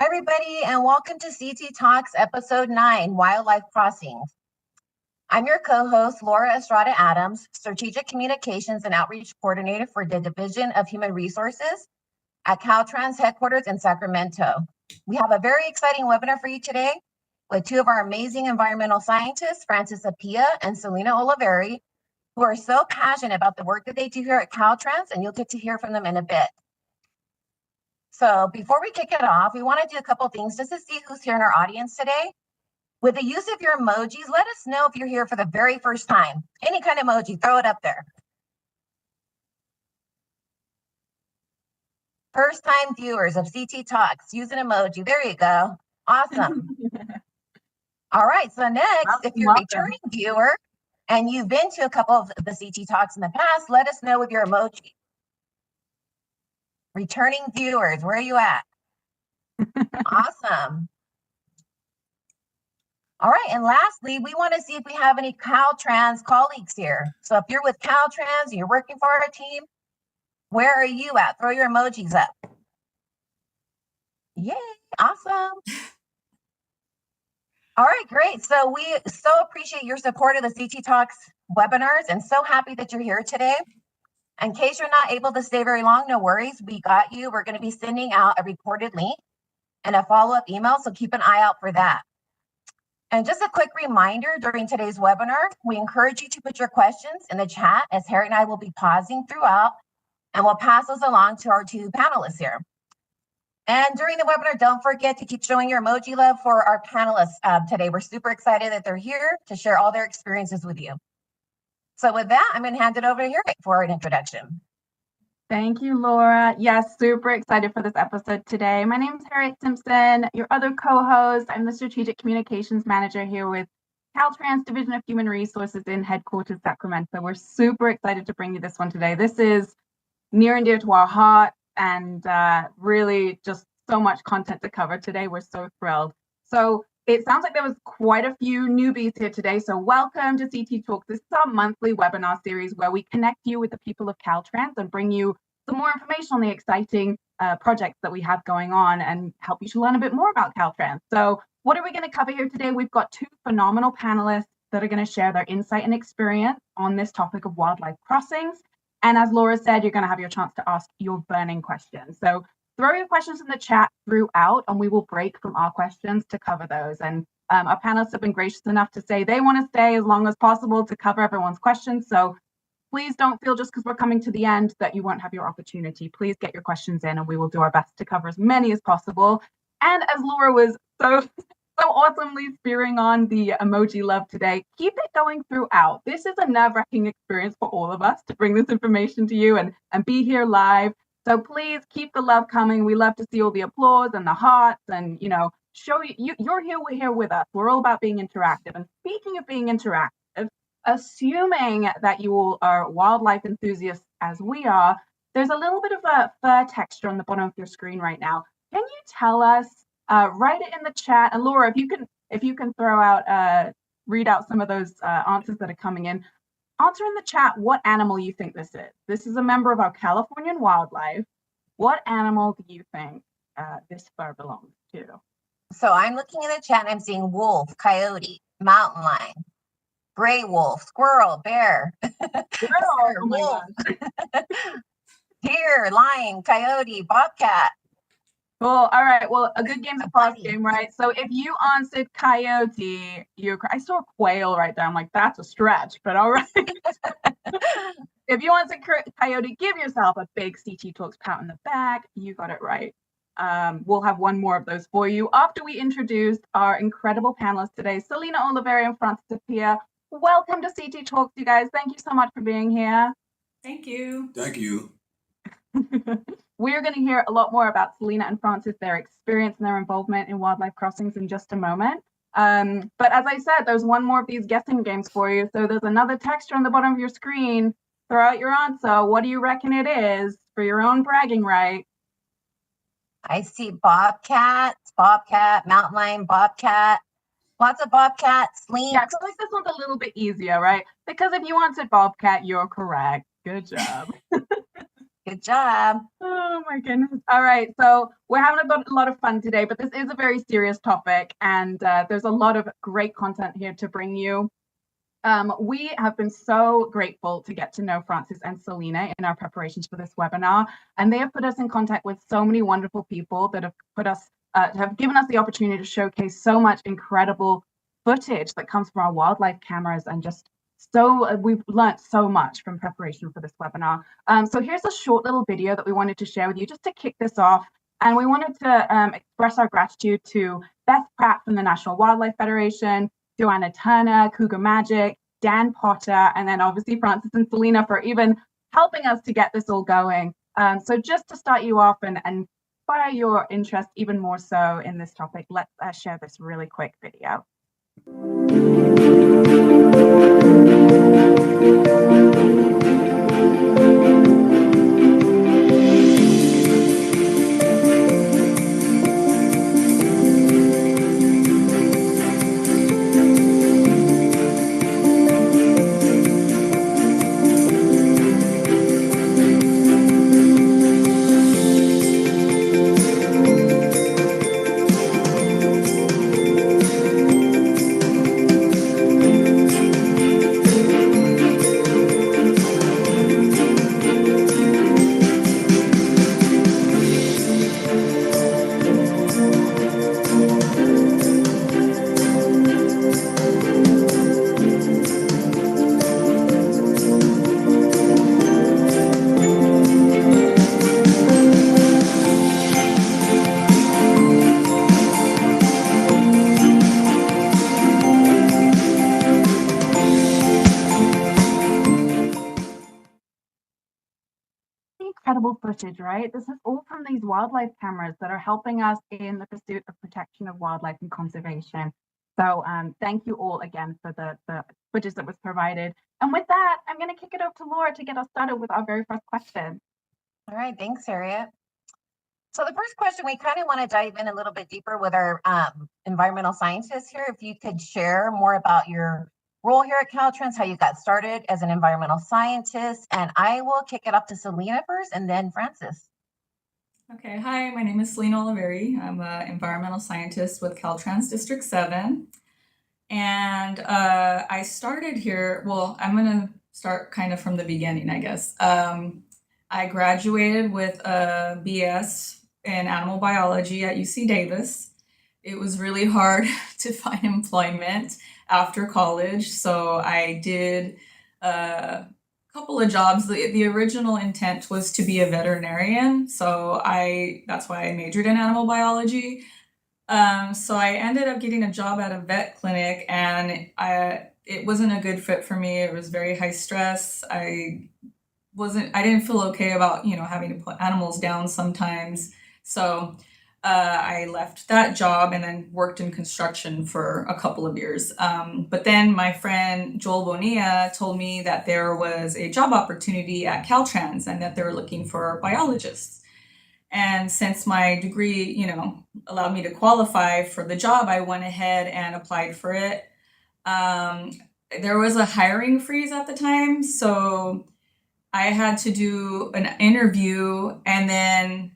Hi, everybody, and welcome to CT Talks Episode 9, Wildlife Crossings. I'm your co-host, Laura Estrada Adams, Strategic Communications and Outreach Coordinator for the Division of Human Resources at Caltrans headquarters in Sacramento. We have a very exciting webinar for you today with two of our amazing environmental scientists, Francis Apia and Selena Oliveri, who are so passionate about the work that they do here at Caltrans, and you'll get to hear from them in a bit. So before we kick it off, we want to do a couple things just to see who's here in our audience today. With the use of your emojis, let us know if you're here for the very first time. Any kind of emoji, throw it up there. First time viewers of CT Talks, use an emoji. There you go. Awesome. All right, so next, if you're a returning viewer and you've been to a couple of the CT Talks in the past, let us know with your emoji. Returning viewers, where are you at? Awesome. All right, and lastly, we want to see if we have any Caltrans colleagues here. So if you're with Caltrans and you're working for our team, where are you at? Throw your emojis up. Yay, awesome. All right, great. So we so appreciate your support of the CT Talks webinars and so happy that you're here today. In case you're not able to stay very long, no worries. We got you. We're going to be sending out a recorded link and a follow-up email, so keep an eye out for that. And just a quick reminder, during today's webinar, we encourage you to put your questions in the chat as Harry and I will be pausing throughout, and we'll pass those along to our two panelists here. And during the webinar, don't forget to keep showing your emoji love for our panelists today. We're super excited that they're here to share all their experiences with you. So with that, I'm going to hand it over to Harry for an introduction. Thank you, Laura. Yes, super excited for this episode today. My name is Harriet Simpson, your other co-host. I'm the Strategic Communications Manager here with Caltrans Division of Human Resources in headquarters Sacramento. We're super excited to bring you this one today. This is near and dear to our heart and really just so much content to cover today. We're so thrilled. So it sounds like there was quite a few newbies here today. So welcome to CT Talks. This is our monthly webinar series where we connect you with the people of Caltrans and bring you some more information on the exciting projects that we have going on and help you to learn a bit more about Caltrans. So what are we going to cover here today? We've got two phenomenal panelists that are going to share their insight and experience on this topic of wildlife crossings. And as Laura said, you're going to have your chance to ask your burning questions. So throw your questions in the chat throughout, and we will break from our questions to cover those. And our panelists have been gracious enough to say they want to stay as long as possible to cover everyone's questions. So please don't feel just because we're coming to the end that you won't have your opportunity. Please get your questions in, and we will do our best to cover as many as possible. And as Laura was so awesomely spearing on the emoji love today, keep it going throughout. This is a nerve-wracking experience for all of us to bring this information to you and be here live. So please keep the love coming. We love to see all the applause and the hearts and, show you're here with us. We're all about being interactive. And speaking of being interactive, assuming that you all are wildlife enthusiasts as we are, there's a little bit of a fur texture on the bottom of your screen right now. Can you tell us, write it in the chat, and Laura, if you can throw out, read out some of those answers that are coming in. Answer in the chat what animal you think this is. This is a member of our Californian wildlife. What animal do you think this fur belongs to? So I'm looking in the chat and I'm seeing wolf, coyote, mountain lion, gray wolf, squirrel, bear, Oh my wolf, deer, lion, coyote, bobcat. Cool. All right. Well, a good game's a fast game, right? So if you answered coyote, I saw quail right there. I'm like, that's a stretch, but all right. If you answered coyote, give yourself a big CT Talks pat on the back. You got it right. We'll have one more of those for you after we introduce our incredible panelists today, Selena Oliveri and Francis Apia. Welcome to CT Talks, you guys. Thank you so much for being here. Thank you. Thank you. We're going to hear a lot more about Selena and Francis, their experience and their involvement in wildlife crossings in just a moment. But as I said, there's one more of these guessing games for you. So there's another texture on the bottom of your screen. Throw out your answer. What do you reckon it is for your own bragging right? I see bobcat, mountain lion, bobcat. Lots of bobcats, slinks. Yeah, I feel like this one's a little bit easier, right? Because if you answered bobcat, you're correct. Good job. Good job. Oh my goodness. All right. So we're having a lot of fun today, but this is a very serious topic, and there's a lot of great content here to bring you. We have been so grateful to get to know Francis and Selena in our preparations for this webinar, and they have put us in contact with so many wonderful people that have given us the opportunity to showcase so much incredible footage that comes from our wildlife cameras, and we've learned so much from preparation for this webinar. So here's a short little video that we wanted to share with you just to kick this off. And we wanted to express our gratitude to Beth Pratt from the National Wildlife Federation, Joanna Turner, Cougar Magic, Dan Potter, and then obviously Francis and Selena for even helping us to get this all going. So just to start you off and inspire your interest even more so in this topic, let's share this really quick video. Incredible footage, right? This is all from these wildlife cameras that are helping us in the pursuit of protection of wildlife and conservation. So thank you all again for the footage that was provided. And with that, I'm going to kick it over to Laura to get us started with our very first question. All right, thanks, Harriet. So the first question, we kind of want to dive in a little bit deeper with our environmental scientists here. If you could share more about your role here at Caltrans, how you got started as an environmental scientist, and I will kick it up to Selena first and then Francis. Okay, hi, my name is Selena Oliveri. I'm an environmental scientist with Caltrans District 7. And I started here, well, I'm going to start kind of from the beginning, I guess. I graduated with a BS in animal biology at UC Davis. It was really hard to find employment after college, so I did a couple of jobs. The original intent was to be a veterinarian, so that's why I majored in animal biology. So I ended up getting a job at a vet clinic, and it wasn't a good fit for me. It was very high stress. I didn't feel okay about, having to put animals down sometimes. So I left that job and then worked in construction for a couple of years. But then my friend Joel Bonilla told me that there was a job opportunity at Caltrans and that they were looking for biologists. And since my degree, allowed me to qualify for the job, I went ahead and applied for it. There was a hiring freeze at the time, so I had to do an interview and then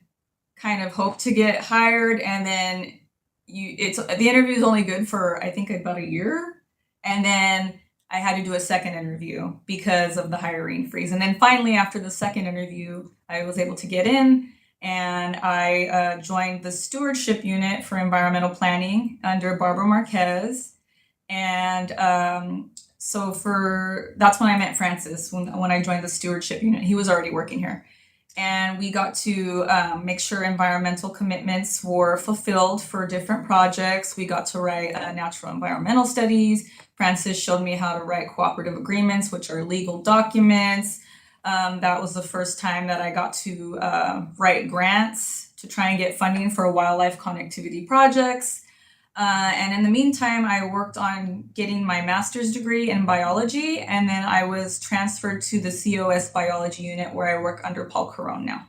kind of hope to get hired, and then the interview is only good for I think about a year, and then I had to do a second interview because of the hiring freeze. And then finally, after the second interview, I was able to get in, and I joined the stewardship unit for environmental planning under Barbara Marquez. And so that's when I met Francis, when I joined the stewardship unit. He was already working here. And we got to make sure environmental commitments were fulfilled for different projects. We got to write natural environmental studies. Francis showed me how to write cooperative agreements, which are legal documents. That was the first time that I got to write grants to try and get funding for wildlife connectivity projects. And in the meantime, I worked on getting my master's degree in biology, and then I was transferred to the COS biology unit where I work under Paul Caron now.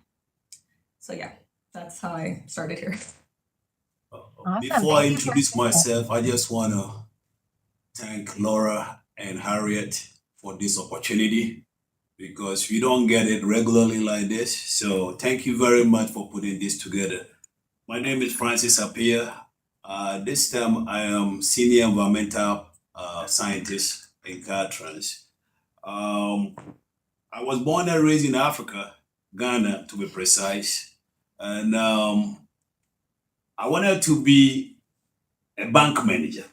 So yeah, that's how I started here. Awesome. Before I introduce myself, I just want to thank Laura and Harriet for this opportunity. because we don't get it regularly like this. So thank you very much for putting this together. My name is Francis Appiah. This time I am senior environmental scientist in Caltrans. Um, I was born and raised in Africa, Ghana to be precise, and I wanted to be a bank manager.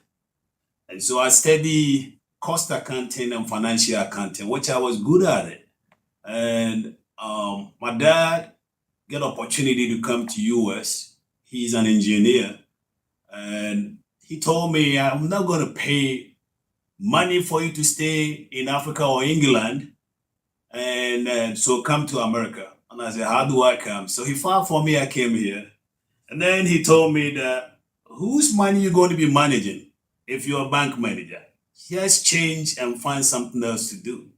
And so I studied cost accounting and financial accounting, which I was good at it. And my dad got opportunity to come to US. He's an engineer. And he told me, I'm not going to pay money for you to stay in Africa or England. And so come to America. And I said, how do I come? So he filed for me. I came here. And then he told me that whose money you going to be managing if you're a bank manager? Just change and find something else to do.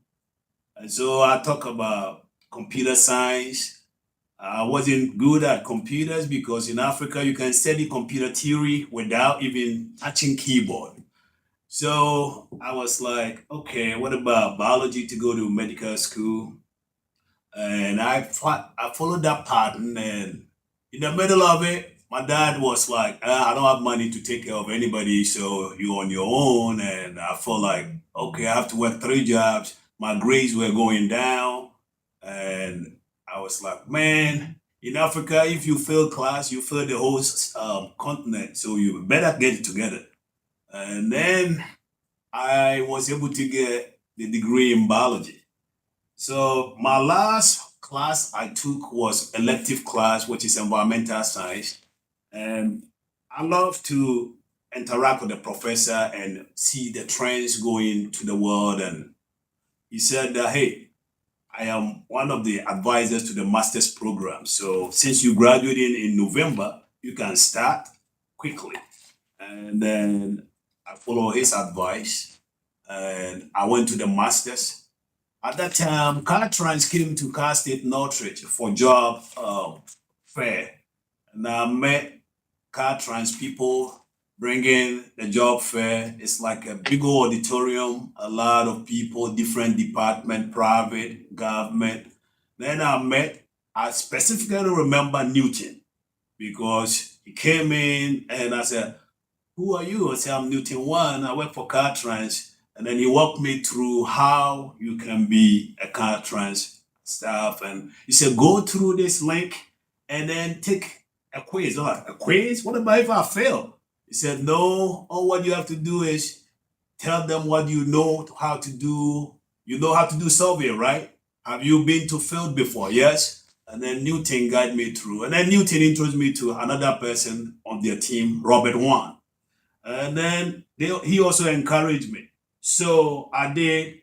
And so I talk about computer science. I wasn't good at computers because in Africa you can study computer theory without even touching keyboard. So I was like, okay, what about biology to go to medical school? And I followed that pattern, and in the middle of it, my dad was like, I don't have money to take care of anybody, so you're on your own. And I felt like, okay, I have to work 3 jobs. My grades were going down. And I was like, man, in Africa, if you fail class, you fail the whole continent. So you better get it together. And then I was able to get the degree in biology. So my last class I took was elective class, which is environmental science. And I love to interact with the professor and see the trends going to the world. And he said, hey, I am one of the advisors to the master's program. So since you graduated in November, you can start quickly. And then I followed his advice and I went to the master's. At that time, Caltrans came to Cal State Northridge for job fair. And I met Caltrans people bringing the job fair. It's like a big old auditorium, a lot of people, different department, private, government. Then I specifically remember Newton because he came in and I said, who are you? I said, I'm Newton One. I work for Caltrans. And then he walked me through how you can be a Caltrans staff. And he said, go through this link and then take a quiz. I'm like, a quiz? What about if I fail? He said, no, all what you have to do is tell them what you know how to do. You know how to do survey, right? Have you been to field before? Yes. And then Newton guided me through. And then Newton introduced me to another person on their team, Robert Wan. And then he also encouraged me. So I did,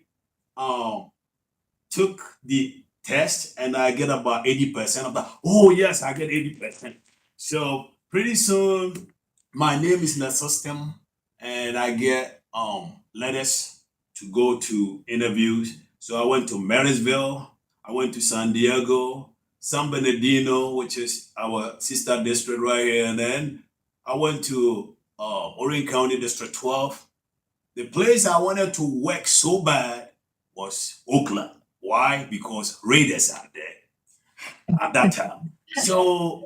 took the test and I get about 80%. I'm like, oh yes, I get 80%. So pretty soon my name is in the system and I get letters to go to interviews. So I went to Marysville, I went to San Diego, San Bernardino, which is our sister district right here. And then I went to Orange County District 12. The place I wanted to work so bad was Oakland. Why? Because Raiders are there at that time. So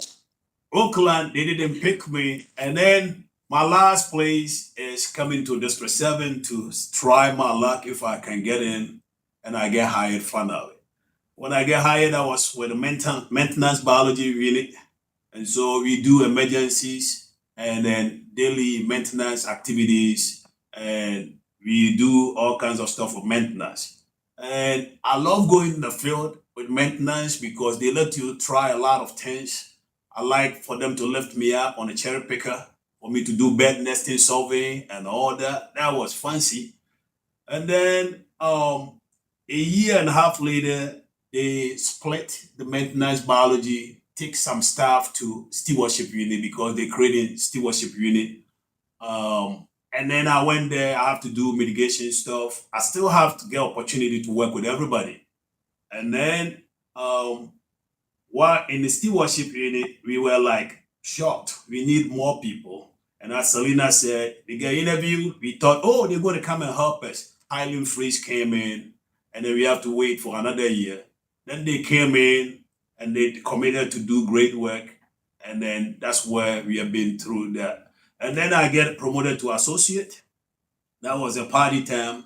Oakland, they didn't pick me. And then my last place is coming to District 7 to try my luck if I can get in. And I get hired finally. When I get hired, I was with the maintenance biology unit. And so we do emergencies and then daily maintenance activities. And we do all kinds of stuff with maintenance. And I love going in the field with maintenance because they let you try a lot of things. I like for them to lift me up on a cherry picker, for me to do bed nesting survey and all that. That was fancy. And then a year and a half later, they split the maintenance biology, take some staff to stewardship unit because they created stewardship unit. And then I went there, I have to do mitigation stuff. I still have to get opportunity to work with everybody. And then while in the stewardship unit, we were like shocked. We need more people. And as Selena said, they get interviewed. We thought, oh, they're going to come and help us. Highland Freeze came in and then we have to wait for another year. Then they came in and they committed to do great work, and then that's where we have been through that. And then I get promoted to associate. That was a party time.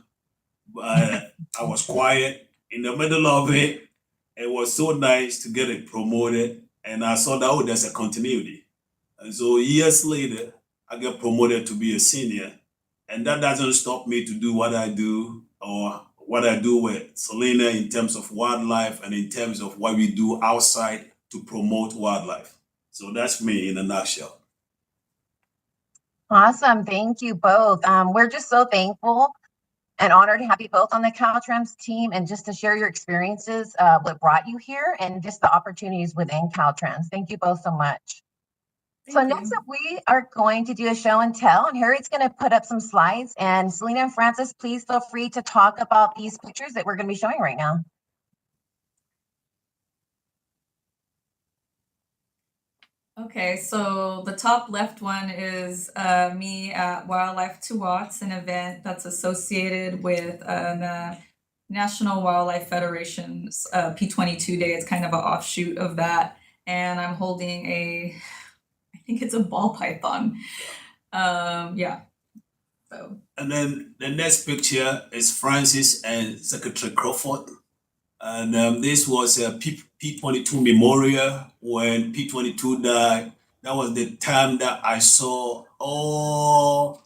I was quiet in the middle of it. It was so nice to get it promoted, and I saw that, oh, there's a continuity. And so years later, I get promoted to be a senior, and that doesn't stop me to do what I do or what I do with Selena in terms of wildlife and in terms of what we do outside to promote wildlife. So that's me in a nutshell. Awesome. Thank you both. We're just so thankful and honored to have you both on the Caltrans team and just to share your experiences, what brought you here and just the opportunities within Caltrans. Thank you both so much. So next up, we are going to do a show and tell, and Harriet's going to put up some slides. And Selena and Francis, please feel free to talk about these pictures that we're going to be showing right now. Okay, so the top left one is me at Wildlife to Watts, an event that's associated with the National Wildlife Federation's P22 Day. It's kind of an offshoot of that. And I'm holding I think it's a ball python. Yeah. So. And then the next picture is Francis and Secretary Crawford. And this was a P22 memorial when P22 died. That was the time that I saw all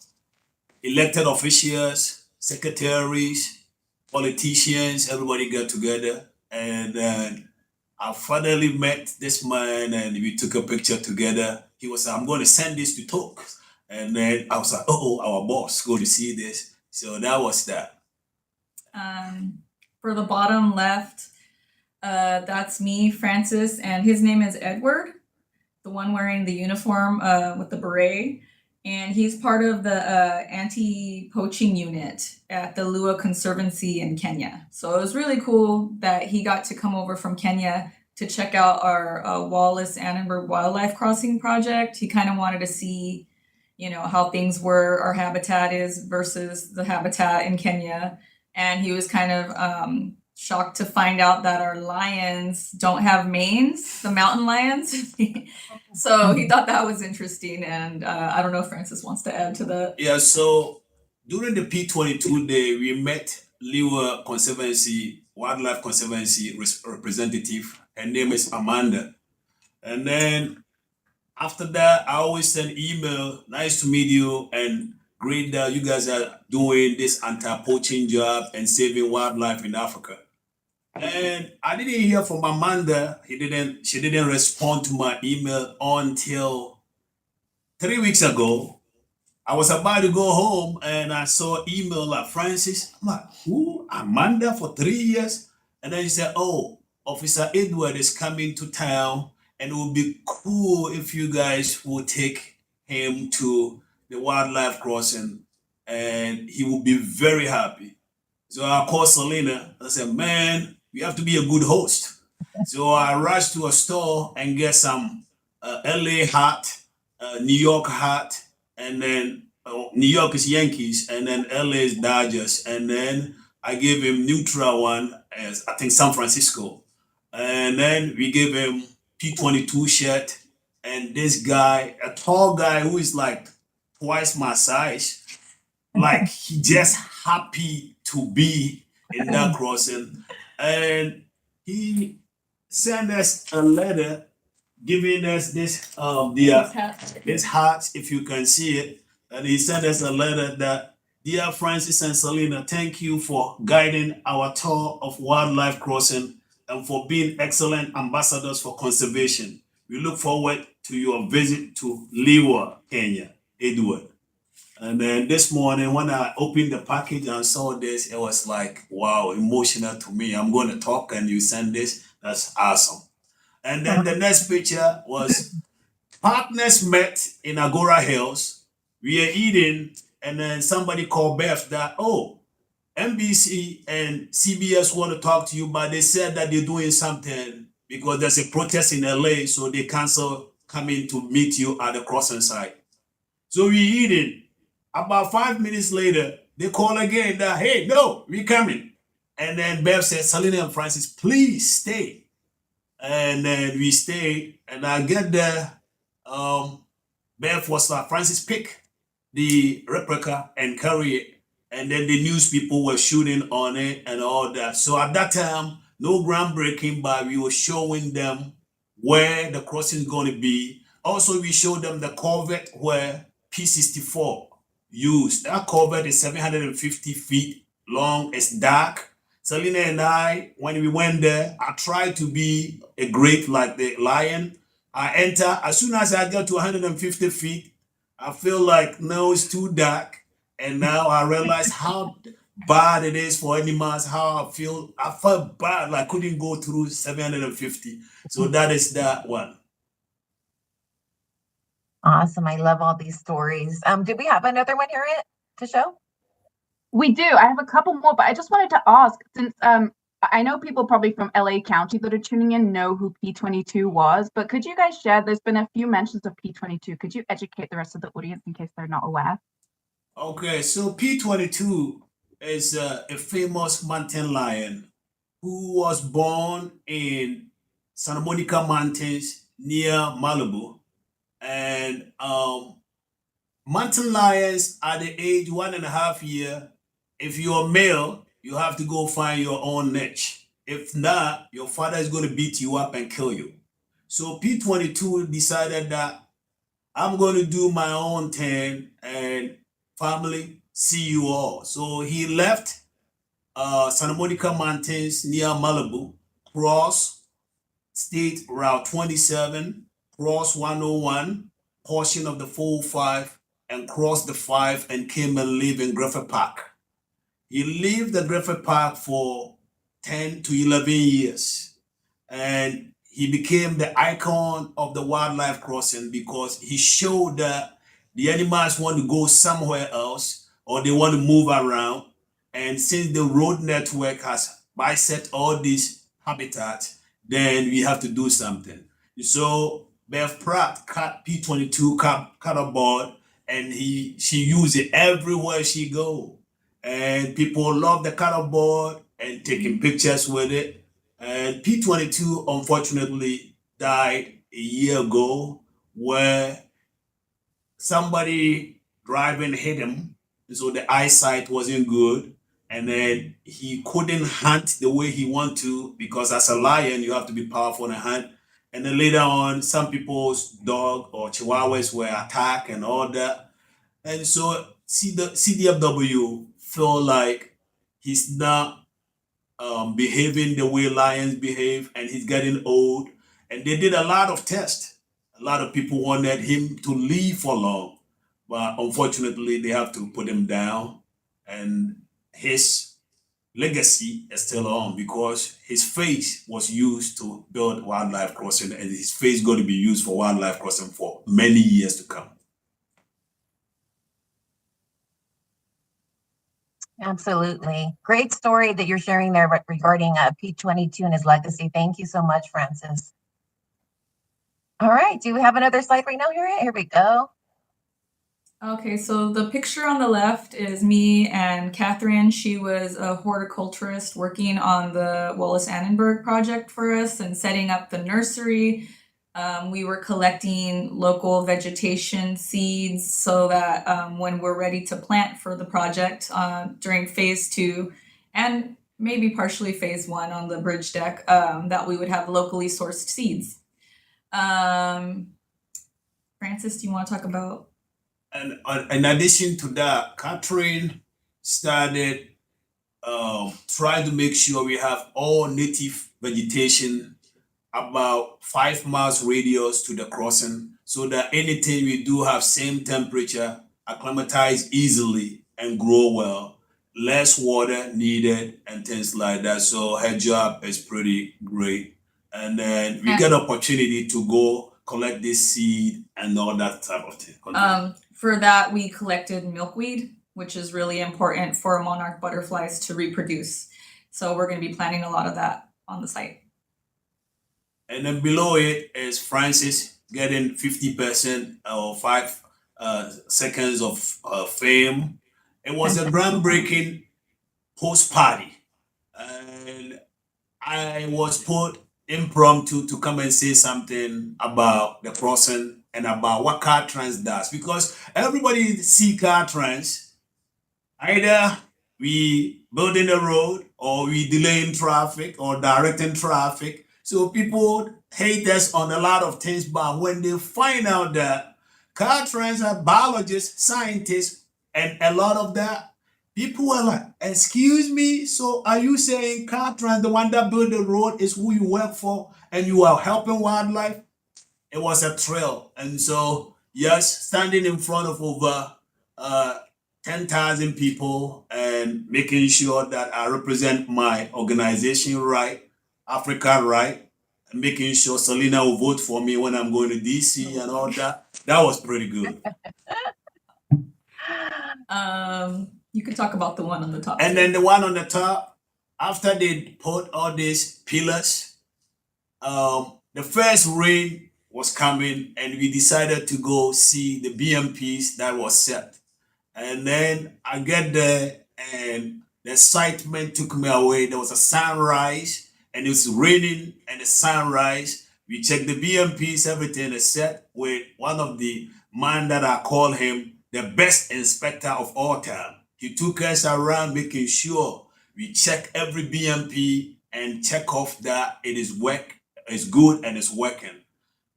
elected officials, secretaries, politicians, everybody got together. And then I finally met this man and we took a picture together. He was like, I'm going to send this to Talk. And then I was like, oh, our boss going to see this. So that was that. For the bottom left, that's me, Francis, and his name is Edward, the one wearing the uniform with the beret. And he's part of the anti-poaching unit at the Lua Conservancy in Kenya. So it was really cool that he got to come over from Kenya to check out our Wallace Annenberg Wildlife Crossing project. He kind of wanted to see, how things were, our habitat is versus the habitat in Kenya. And he was kind of shocked to find out that our lions don't have manes, the mountain lions. So he thought that was interesting. And I don't know if Francis wants to add to that. Yeah, so during the P22 day, we met Lua Conservancy, Wildlife Conservancy representative. Her name is Amanda. And then after that, I always send email, nice to meet you, and great that you guys are doing this anti-poaching job and saving wildlife in Africa. And I didn't hear from Amanda. She didn't respond to my email until 3 weeks ago. I was about to go home and I saw email like Francis. I'm like, who? Amanda for 3 years? And then she said, oh, Officer Edward is coming to town and it would be cool if you guys would take him to the wildlife crossing and he will be very happy. So I called Selena. I said, man, you have to be a good host. So I rushed to a store and get some LA hat, New York hat, and then New York is Yankees, and then LA is Dodgers. And then I gave him neutral one as I think San Francisco. And then we gave him P22 shirt. And this guy, a tall guy who is like twice my size, like he just happy to be in that crossing. And he sent us a letter giving us this this hat, if you can see it. And he sent us a letter that, dear Francis and Selena, thank you for guiding our tour of wildlife crossing and for being excellent ambassadors for conservation. We look forward to your visit to Liwa, Kenya, Edward. And then this morning, when I opened the package and saw this, it was like, wow, emotional to me. I'm going to talk and you send this. That's awesome. And then the next picture was partners met in Agora Hills. We are eating, and then somebody called Beth that, oh, NBC and CBS want to talk to you, but they said that they're doing something because there's a protest in LA, so they cancel coming to meet you at the crossing site. So we eating. About 5 minutes later, they call again that, hey, no, we coming. And then Bev said, Selena and Francis, please stay. And then we stayed. And I get there. Bev was like, Francis, pick the replica and carry it. And then the news people were shooting on it and all that. So at that time, no groundbreaking, but we were showing them where the crossing is going to be. Also, we showed them the Corvette where P64 used. That Corvette is 750 feet long. It's dark. Selena and I, when we went there, I tried to be a great like the lion. I enter, as soon as I get to 150 feet, I feel like, no, it's too dark. And now I realize how bad it is for animals, how I felt bad, like couldn't go through 750. So that is that one. Awesome. I love all these stories. Do we have another one, Harriet, to show? We do. I have a couple more, but I just wanted to ask, since I know people probably from LA County that are tuning in know who P22 was, but could you guys share, there's been a few mentions of P22. Could you educate the rest of the audience in case they're not aware? Okay, so P22 is a famous mountain lion who was born in Santa Monica Mountains near Malibu. And mountain lions at the age 1.5 year, if you're male, you have to go find your own niche. If not, your father is going to beat you up and kill you. So P22 decided that I'm going to do my own thing and family, see you all. So he left Santa Monica Mountains near Malibu, cross State Route 27, cross 101, portion of the 405, and crossed the 5 and came and lived in Griffith Park. He lived at Griffith Park for 10 to 11 years. And he became the icon of the wildlife crossing because he showed that the animals want to go somewhere else or they want to move around. And since the road network has bisect all these habitats, then we have to do something. So Bev Pratt cut P22 cut a board and she used it everywhere she go. And people love the cutter board and taking pictures with it. And P22 unfortunately died a year ago where somebody driving hit him. So the eyesight wasn't good. And then he couldn't hunt the way he wanted to because as a lion, you have to be powerful and hunt. And then later on, some people's dog or chihuahuas were attacked and all that. And so CDFW feel like he's not behaving the way lions behave and he's getting old. And they did a lot of tests. A lot of people wanted him to live for long. But unfortunately, they have to put him down. And his legacy is still on because his face was used to build wildlife crossing and his face is going to be used for wildlife crossing for many years to come. Absolutely. Great story that you're sharing there regarding P22 and his legacy. Thank you so much, Francis. All right. Do we have another slide right now, Harriet? Here we go. Okay, so the picture on the left is me and Catherine. She was a horticulturist working on the Wallace Annenberg project for us and setting up the nursery. We were collecting local vegetation seeds so that when we're ready to plant for the project during phase 2 and maybe partially phase 1 on the bridge deck, that we would have locally sourced seeds. Francis, do you want to talk about? And in addition to that, Catherine started trying to make sure we have all native vegetation about 5 miles radius to the crossing so that anything we do have same temperature, acclimatize easily and grow well, less water needed and things like that. So her job is pretty great. And then we get opportunity to go collect this seed and all that type of thing. For that, we collected milkweed, which is really important for monarch butterflies to reproduce. So we're going to be planting a lot of that on the site. And then below it is Francis getting 50% or 5 seconds of fame. It was a groundbreaking post party. and I was put impromptu to come and say something about the crossing and about what Caltrans does, because everybody see Caltrans, either we building a road or we delaying traffic or directing traffic. So people hate us on a lot of things, but when they find out that Caltrans are biologists, scientists, and a lot of that, people are like, excuse me, so are you saying Caltrans, the one that built the road, is who you work for and you are helping wildlife? It was a thrill. And so, yes, standing in front of over uh, 10,000 people and making sure that I represent my organization right, Africa right, and making sure Selena will vote for me when I'm going to DC and all that. That was pretty good. You could talk about the one on the top. And then the one on the top, after they put all these pillars, the first rain was coming and we decided to go see the BMPs that was set. And then I get there and the excitement took me away. There was a sunrise and it was raining and the sunrise. We checked the BMPs, everything is set with one of the man that I call him the best inspector of all time. He took us around making sure we check every BMP and check off that it is good and it's working.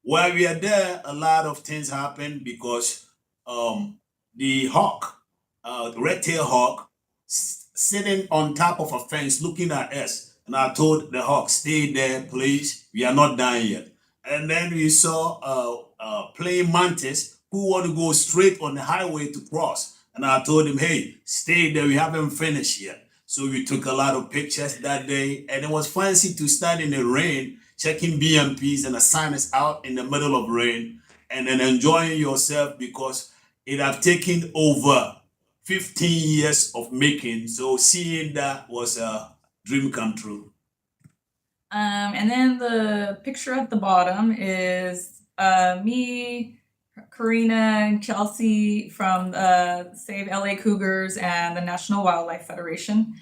While we are there, a lot of things happen because the hawk, the red-tailed hawk, sitting on top of a fence looking at us. And I told the hawk, stay there, please. We are not done yet. And then we saw a praying mantis who want to go straight on the highway to cross. And I told him, hey, stay there. We haven't finished yet. So we took a lot of pictures that day. And it was fancy to stand in the rain, checking BMPs and the sign is out in the middle of rain. And then enjoying yourself because it have taken over 15 years of making. So seeing that was a dream come true. And then the picture at the bottom is me, Karina, and Chelsea from Save LA Cougars and the National Wildlife Federation.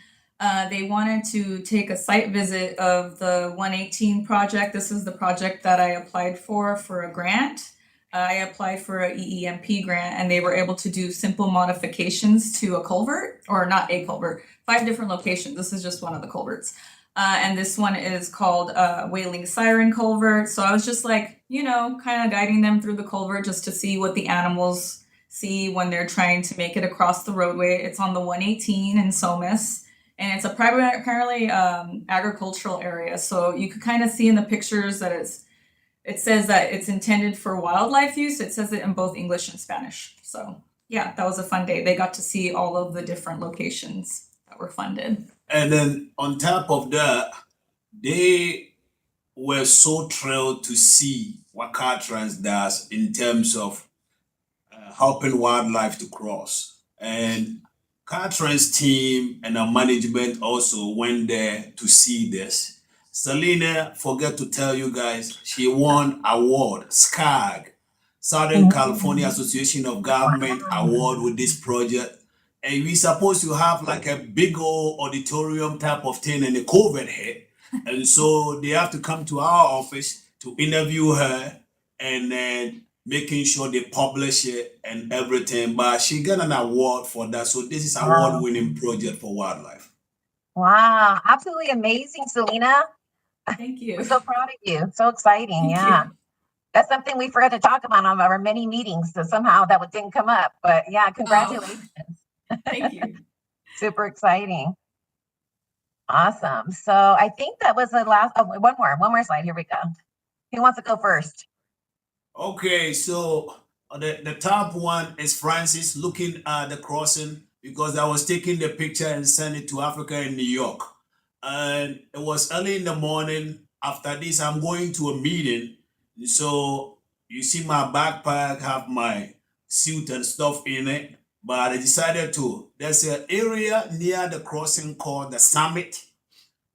They wanted to take a site visit of the 118 project. This is the project that I applied for a grant. I applied for a EEMP grant and they were able to do simple modifications to a culvert, or not a culvert, 5 different locations. This is just one of the culverts. And this one is called Wailing Siren Culvert. So I was just like, kind of guiding them through the culvert just to see what the animals see when they're trying to make it across the roadway. It's on the 118 in Somis. And it's a primarily agricultural area. So you could kind of see in the pictures that it says that it's intended for wildlife use. It says it in both English and Spanish. So yeah, that was a fun day. They got to see all of the different locations that were funded. And then on top of that, they were so thrilled to see what Caltrans does in terms of helping wildlife to cross. And Caltrans team and our management also went there to see this. Selena, forget to tell you guys, she won award, SCAG, Southern California Association of Government Award with this project. And we supposed to have like a big old auditorium type of thing and the COVID hit. And so they have to come to our office to interview her and then making sure they publish it and everything. But she got an award for that. So this is an award-winning project for wildlife. Wow, absolutely amazing, Selena. Thank you. We're so proud of you. So exciting. Thank Yeah. you. That's something we forgot to talk about on our many meetings. So somehow that didn't come up. But yeah, congratulations. Thank you. Super exciting. Awesome. So I think that was the last. Oh, one more slide. Here we go. Who wants to go first? Okay, so the top one is Francis looking at the crossing because I was taking the picture and sent it to Africa in New York. And it was early in the morning. After this, I'm going to a meeting. So you see my backpack, have my suit and stuff in it. But I decided to. There's an area near the crossing called the Summit.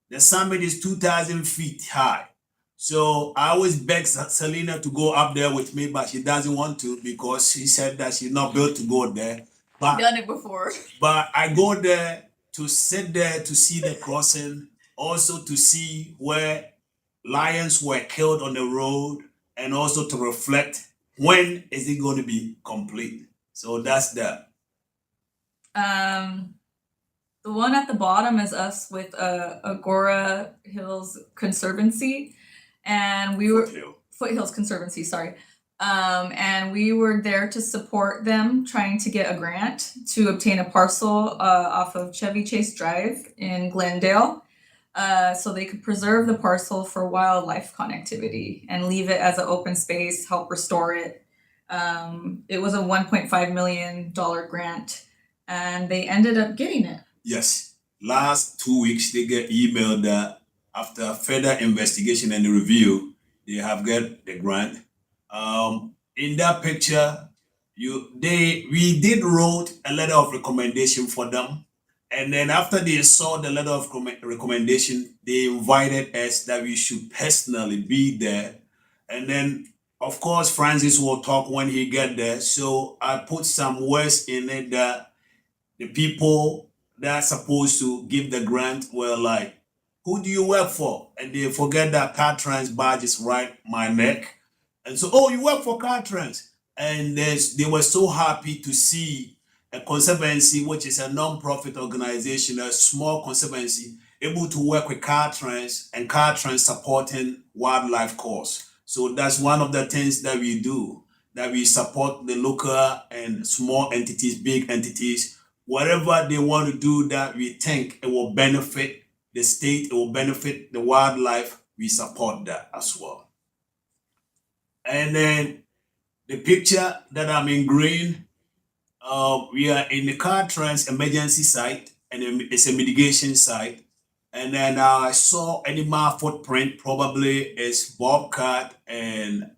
The summit is 2,000 feet high. So I always beg Selena to go up there with me, but she doesn't want to because she said that she's not built to go there. But I've done it before. But I go there to sit there to see the crossing also to see where lions were killed on the road, and also to reflect when is it going to be complete. So that's that. The one at the bottom is us with Agora Hills Conservancy, and we were Foothills Conservancy, sorry. And we were there to support them trying to get a grant to obtain a parcel off of Chevy Chase Drive in Glendale, so they could preserve the parcel for wildlife connectivity and leave it as an open space, help restore it. It was a $1.5 million grant, and they ended up getting it. Yes. Last 2 weeks, they get emailed that after further investigation and review, they have got the grant. In that picture, we did wrote a letter of recommendation for them. And then after they saw the letter of recommendation, they invited us that we should personally be there. And then, of course, Francis will talk when he get there. So I put some words in it that the people that are supposed to give the grant were like, who do you work for? And they forget that Caltrans badge is right my neck. And so, oh, you work for Caltrans. And they were so happy to see a conservancy, which is a non-profit organization, a small conservancy, able to work with Caltrans and Caltrans supporting wildlife cause. So that's one of the things that we do, that we support the local and small entities, big entities, whatever they want to do that we think it will benefit the state, it will benefit the wildlife, we support that as well. And then the picture that I'm in green, we are in the Caltrans emergency site, and it's a mitigation site. And then I saw animal footprint, probably is bobcat and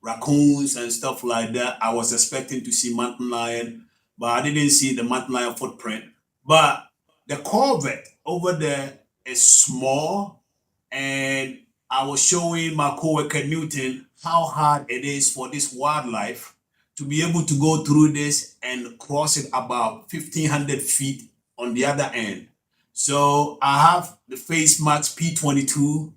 raccoons and stuff like that. I was expecting to see mountain lion, but I didn't see the mountain lion footprint. But the corvette over there is small, and I was showing my coworker Newton how hard it is for this wildlife to be able to go through this and cross it about 1,500 feet on the other end. So I have the face mask P22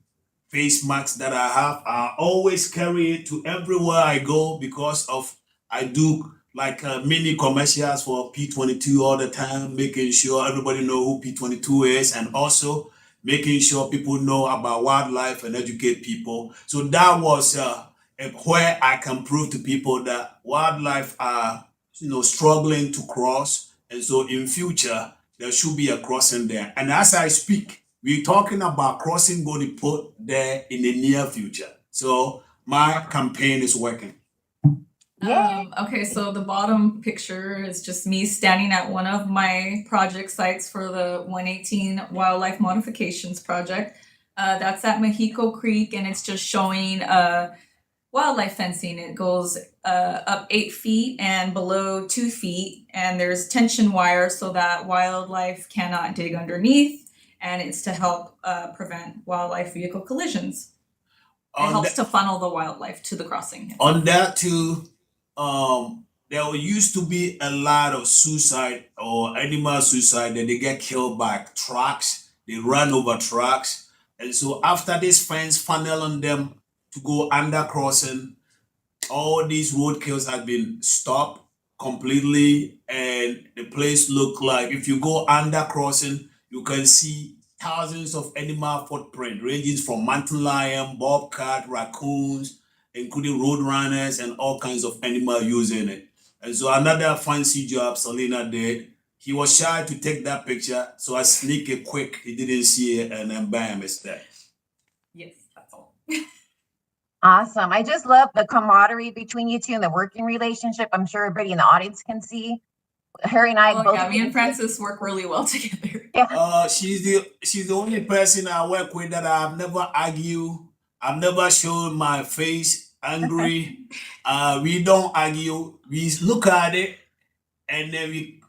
face mask that I have. I always carry it to everywhere I go because of I do like mini commercials for P22 all the time, making sure everybody know who P22 is, and also making sure people know about wildlife and educate people. So that was where I can prove to people that wildlife are struggling to cross, and so in future there should be a crossing there. And as I speak, we're talking about crossing going to be put there in the near future. So my campaign is working. Okay, so the bottom picture is just me standing at one of my project sites for the 118 Wildlife Modifications Project. That's at Mexico Creek, and it's just showing wildlife fencing. It goes up 8 feet and below 2 feet, and there's tension wire so that wildlife cannot dig underneath, and it's to help prevent wildlife vehicle collisions. It helps to funnel the wildlife to the crossing. On that too, there used to be a lot of suicide or animal suicide that they get killed by trucks. They run over trucks. And so after this fence funneling them to go under crossing, all these road kills have been stopped completely, and the place look like if you go under crossing, you can see thousands of animal footprint ranging from mountain lion, bobcat, raccoons, including road runners and all kinds of animal using it. And so another fancy job Selena did, he was shy to take that picture, so I sneak it quick. He didn't see it, and then bam, it's there. Yes, that's all. Awesome. I just love the camaraderie between you two and the working relationship. I'm sure everybody in the audience can see. Harry and I both. Yeah, me and Francis work really well together. She's the only person I work with that I've never argued. I've never shown my face angry. We don't argue. We look at it and then we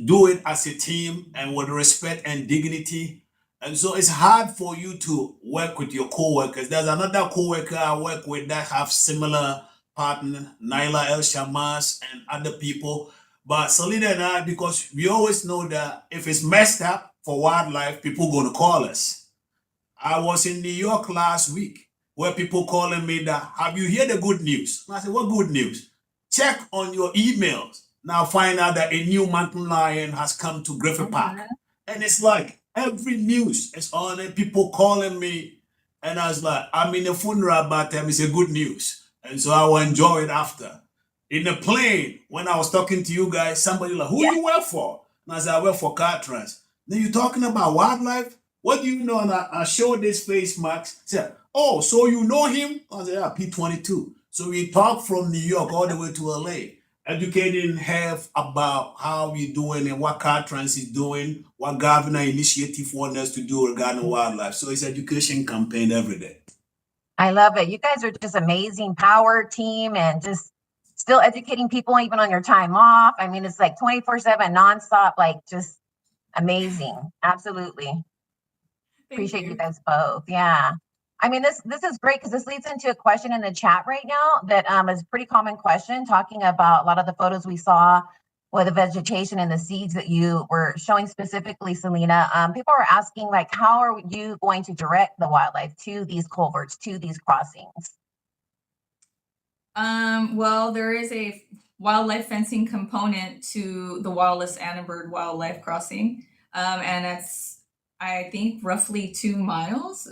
do it as a team and with respect and dignity. And so it's hard for you to work with your co-workers. There's another co-worker I work with that have similar partner, Naila El Shamas and other people. But Selena and I, because we always know that if it's messed up for wildlife, people going to call us. I was in New York last week where people calling me that, have you heard the good news? And I said, what good news? Check on your emails. Now find out that a new mountain lion has come to Griffith Park. And it's like every news is on it, people calling me. And I was like, I'm in a funeral, but it's a good news. And so I will enjoy it after. In the plane, when I was talking to you guys, somebody like, who you work for? And I said, I work for Caltrans. Then you're talking about wildlife? What do you know? And I showed this face mask. Said, oh, so you know him? I said, yeah, P22. So we talked from New York all the way to LA, educating health about how we're doing and what Caltrans is doing, what governor initiative wants us to do regarding wildlife. So it's education campaign every day. I love it. You guys are just amazing power team and just still educating people even on your time off. I mean, it's like 24/7 nonstop, like just amazing. Absolutely. Appreciate you guys both. Yeah. I mean, this is great because this leads into a question in the chat right now that is a pretty common question, talking about a lot of the photos we saw with the vegetation and the seeds that you were showing specifically, Selena. People are asking, like, how are you going to direct the wildlife to these culverts, to these crossings? Well, there is a wildlife fencing component to the Wallace Annenberg Wildlife Crossing, and it's, I think, roughly 2 miles.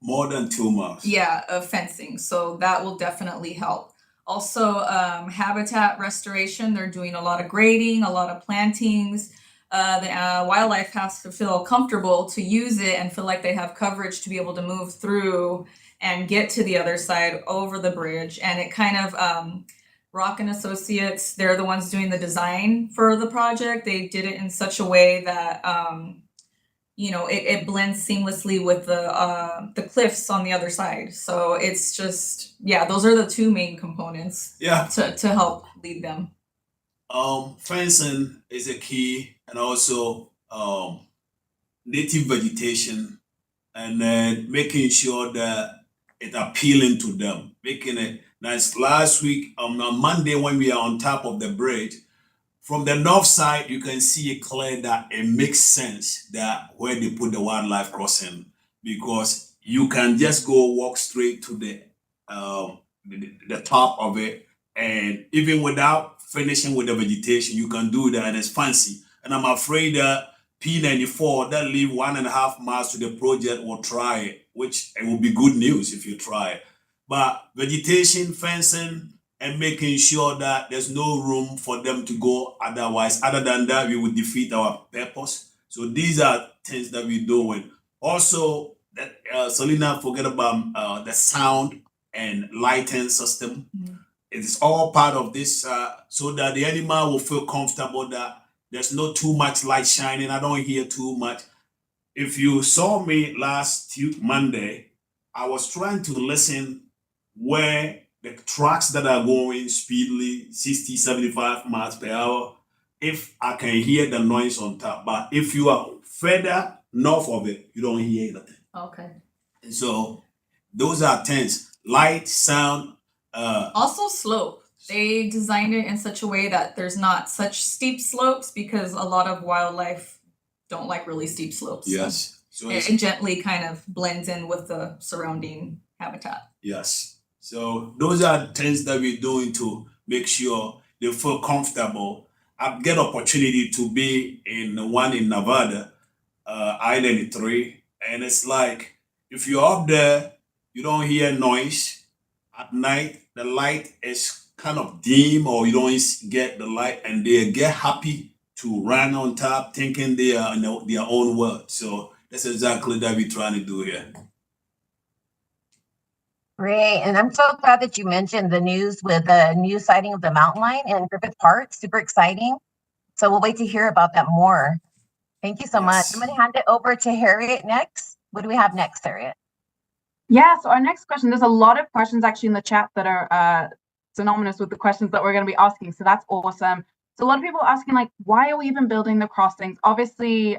More than 2 miles. Yeah, of fencing. So that will definitely help. Also, habitat restoration. They're doing a lot of grading, a lot of plantings. The wildlife has to feel comfortable to use it and feel like they have coverage to be able to move through and get to the other side over the bridge. And it kind of, Rock and Associates, they're the ones doing the design for the project. They did it in such a way that, it blends seamlessly with the cliffs on the other side. So it's just, those are the 2 main components to help lead them. Fencing is a key, and also native vegetation, and then making sure that it's appealing to them, making it nice. Last week, on Monday, when we are on top of the bridge, from the north side, you can see it clear that it makes sense that where they put the wildlife crossing, because you can just go walk straight to the top of it, and even without finishing with the vegetation, you can do that, and it's fancy. And I'm afraid that P94 that live 1.5 miles to the project will try it, which it will be good news if you try it. But vegetation, fencing, and making sure that there's no room for them to go otherwise. Other than that, we would defeat our purpose. So these are things that we're doing. Also, Selena, forget about the sound and lighting system. Mm-hmm. It's all part of this so that the animal will feel comfortable that there's not too much light shining. I don't hear too much. If you saw me last Monday, I was trying to listen where the trucks that are going speedily 60, 75 miles per hour, if I can hear the noise on top. But if you are further north of it, you don't hear anything. Okay. And so those are things: light, sound. Also slope. They designed it in such a way that there's not such steep slopes, because a lot of wildlife don't like really steep slopes. Yes. So it gently kind of blends in with the surrounding habitat. Yes. So those are things that we're doing to make sure they feel comfortable. I get opportunity to be in the one in Nevada, I-93, and it's like if you're up there, you don't hear noise at night. The light is kind of dim, or you don't get the light, and they get happy to run on top, thinking they are in their own world. So that's exactly that we're trying to do here. Great. And I'm so glad that you mentioned the news with the new sighting of the mountain lion in Griffith Park. Super exciting. So we'll wait to hear about that more. Thank you so much. I'm going to hand it over to Harriet next. What do we have next, Harriet? Yeah, so our next question, there's a lot of questions actually in the chat that are synonymous with the questions that we're going to be asking. So that's awesome. So a lot of people are asking, like, why are we even building the crossings? Obviously,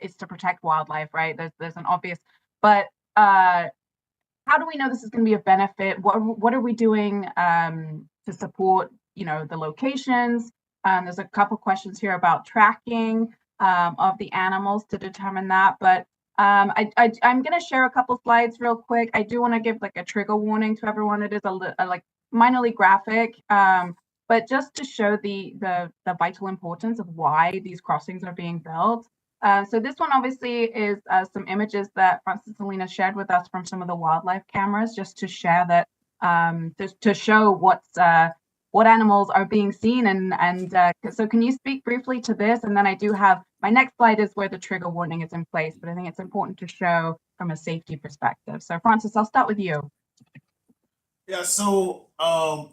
it's to protect wildlife, right? There's an obvious, but how do we know this is going to be a benefit? What are we doing to support, the locations? There's a couple questions here about tracking of the animals to determine that. But I'm going to share a couple slides real quick. I do want to give like a trigger warning to everyone. It is a like minorly graphic, but just to show the vital importance of why these crossings are being built. So this one obviously is some images that Francis and Lena shared with us from some of the wildlife cameras, just to share that, to show what animals are being seen. And so can you speak briefly to this? And then I do have, my next slide is where the trigger warning is in place, but I think it's important to show from a safety perspective. So Francis, I'll start with you. Yeah, so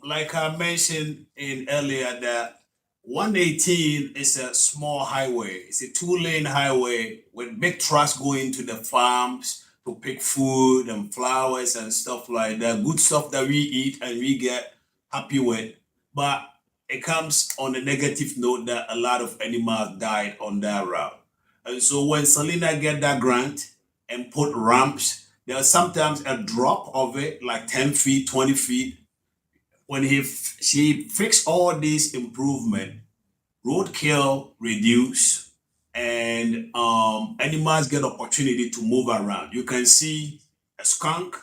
like I mentioned in earlier, that 118 is a small highway. It's a 2-lane highway with big trucks going to the farms to pick food and flowers and stuff like that. Good stuff that we eat and we get happy with. But it comes on a negative note that a lot of animals died on that route. And so when Selena get that grant and put ramps, there's sometimes a drop of it, like 10 feet, 20 feet. When she fixed all these improvement, roadkill reduce, and animals get opportunity to move around. You can see a skunk.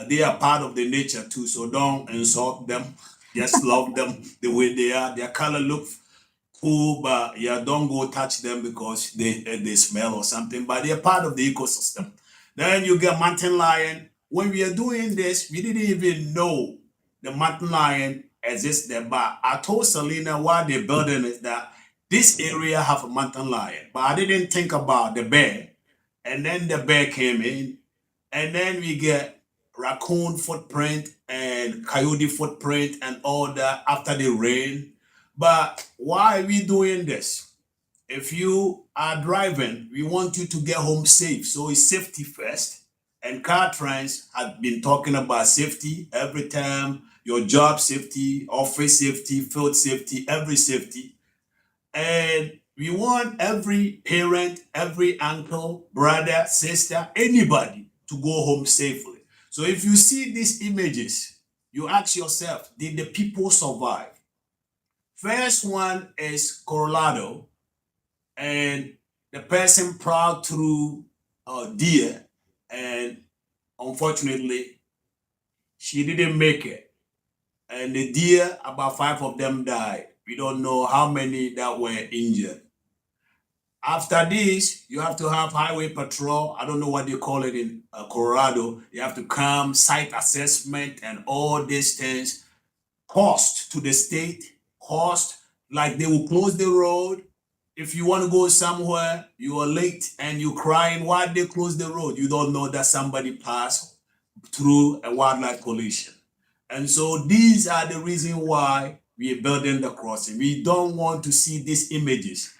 They are part of the nature too, so don't insult them. Just love them the way they are. Their color looks cool, but yeah, don't go touch them because they smell or something. But they're part of the ecosystem. Then you get mountain lion. When we are doing this, we didn't even know the mountain lion exists there. But I told Selena while they're building it that this area have a mountain lion. But I didn't think about the bear. And then the bear came in. And then we get raccoon footprint and coyote footprint and all that after the rain. But why are we doing this? If you are driving, we want you to get home safe. So it's safety first. And Caltrans has been talking about safety every time, your job safety, office safety, field safety, every safety. And we want every parent, every uncle, brother, sister, anybody to go home safely. So if you see these images, you ask yourself, did the people survive? First one is Colorado, and the person plowed through deer, and unfortunately, she didn't make it. And the deer, about 5 of them died. We don't know how many that were injured. After this, you have to have highway patrol. I don't know what they call it in Colorado. You have to come, site assessment, and all these things. Cost to the state, cost, like they will close the road. If you want to go somewhere, you are late and you're crying, why they close the road? You don't know that somebody passed through a wildlife collision. And so these are the reason why we are building the crossing. We don't want to see these images.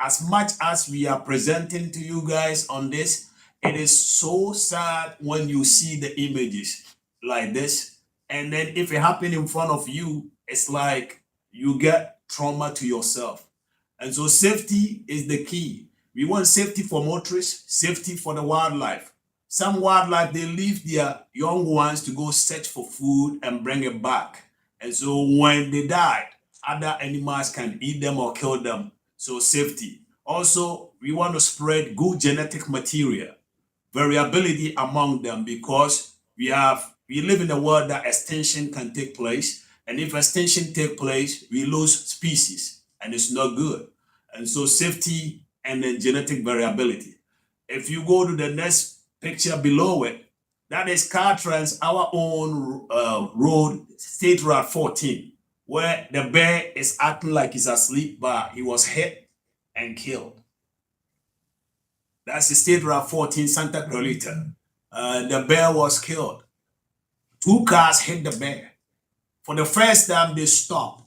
As much as we are presenting to you guys on this, it is so sad when you see the images like this. And then if it happens in front of you, it's like you get trauma to yourself. And so safety is the key. We want safety for motorists, safety for the wildlife. Some wildlife, they leave their young ones to go search for food and bring it back. And so when they die, other animals can eat them or kill them. So safety. Also, we want to spread good genetic material, variability among them, because we live in a world that extinction can take place. And if extinction take place, we lose species, and it's not good. And so safety and then genetic variability. If you go to the next picture below it, that is Caltrans, our own road, State Route 14, where the bear is acting like he's asleep, but he was hit and killed. That's the State Route 14, Santa Clarita. The bear was killed. 2 cars hit the bear. For the first time, they stopped,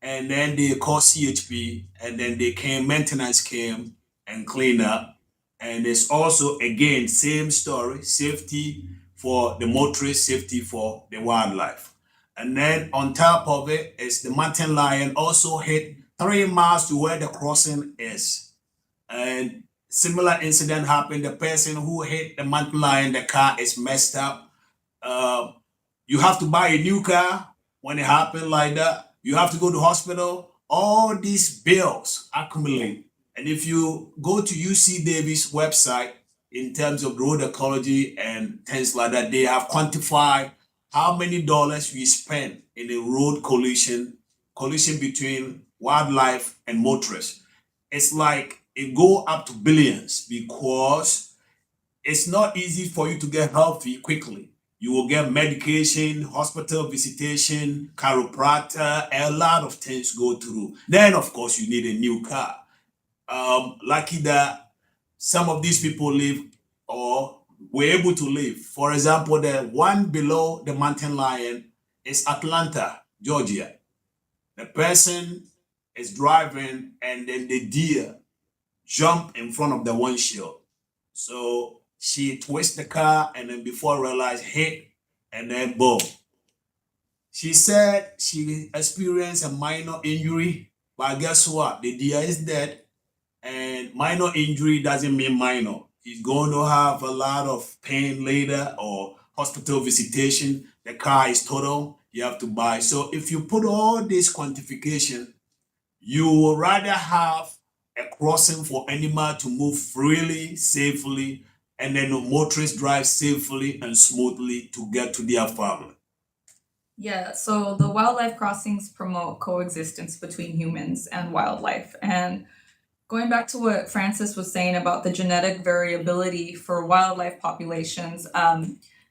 and then they called CHP, and then maintenance came and cleaned up. And it's also, again, same story, safety for the motorist, safety for the wildlife. And then on top of it is the mountain lion also hit 3 miles to where the crossing is. And similar incident happened. The person who hit the mountain lion, the car is messed up. You have to buy a new car when it happened like that. You have to go to hospital. All these bills accumulate. And if you go to UC Davis website, in terms of road ecology and things like that. They have quantified how many dollars we spend in a road collision between wildlife and motorists. It's like it go up to billions because it's not easy for you to get healthy quickly. You will get medication, hospital visitation, chiropractor, a lot of things go through. Then, of course, you need a new car. Lucky that some of these people live or were able to live. For example, the one below the mountain lion is Atlanta, Georgia. The person is driving and then the deer jump in front of the windshield. So she twists the car and then before realize hit and then boom. She said she experienced a minor injury, but guess what? The deer is dead and minor injury doesn't mean minor. He's going to have a lot of pain later or hospital visitation. The car is total. You have to buy. So if you put all this quantification, you will rather have a crossing for animal to move freely, safely, and then the motorists drive safely and smoothly to get to their family. Yeah, so the wildlife crossings promote coexistence between humans and wildlife. And going back to what Francis was saying about the genetic variability for wildlife populations,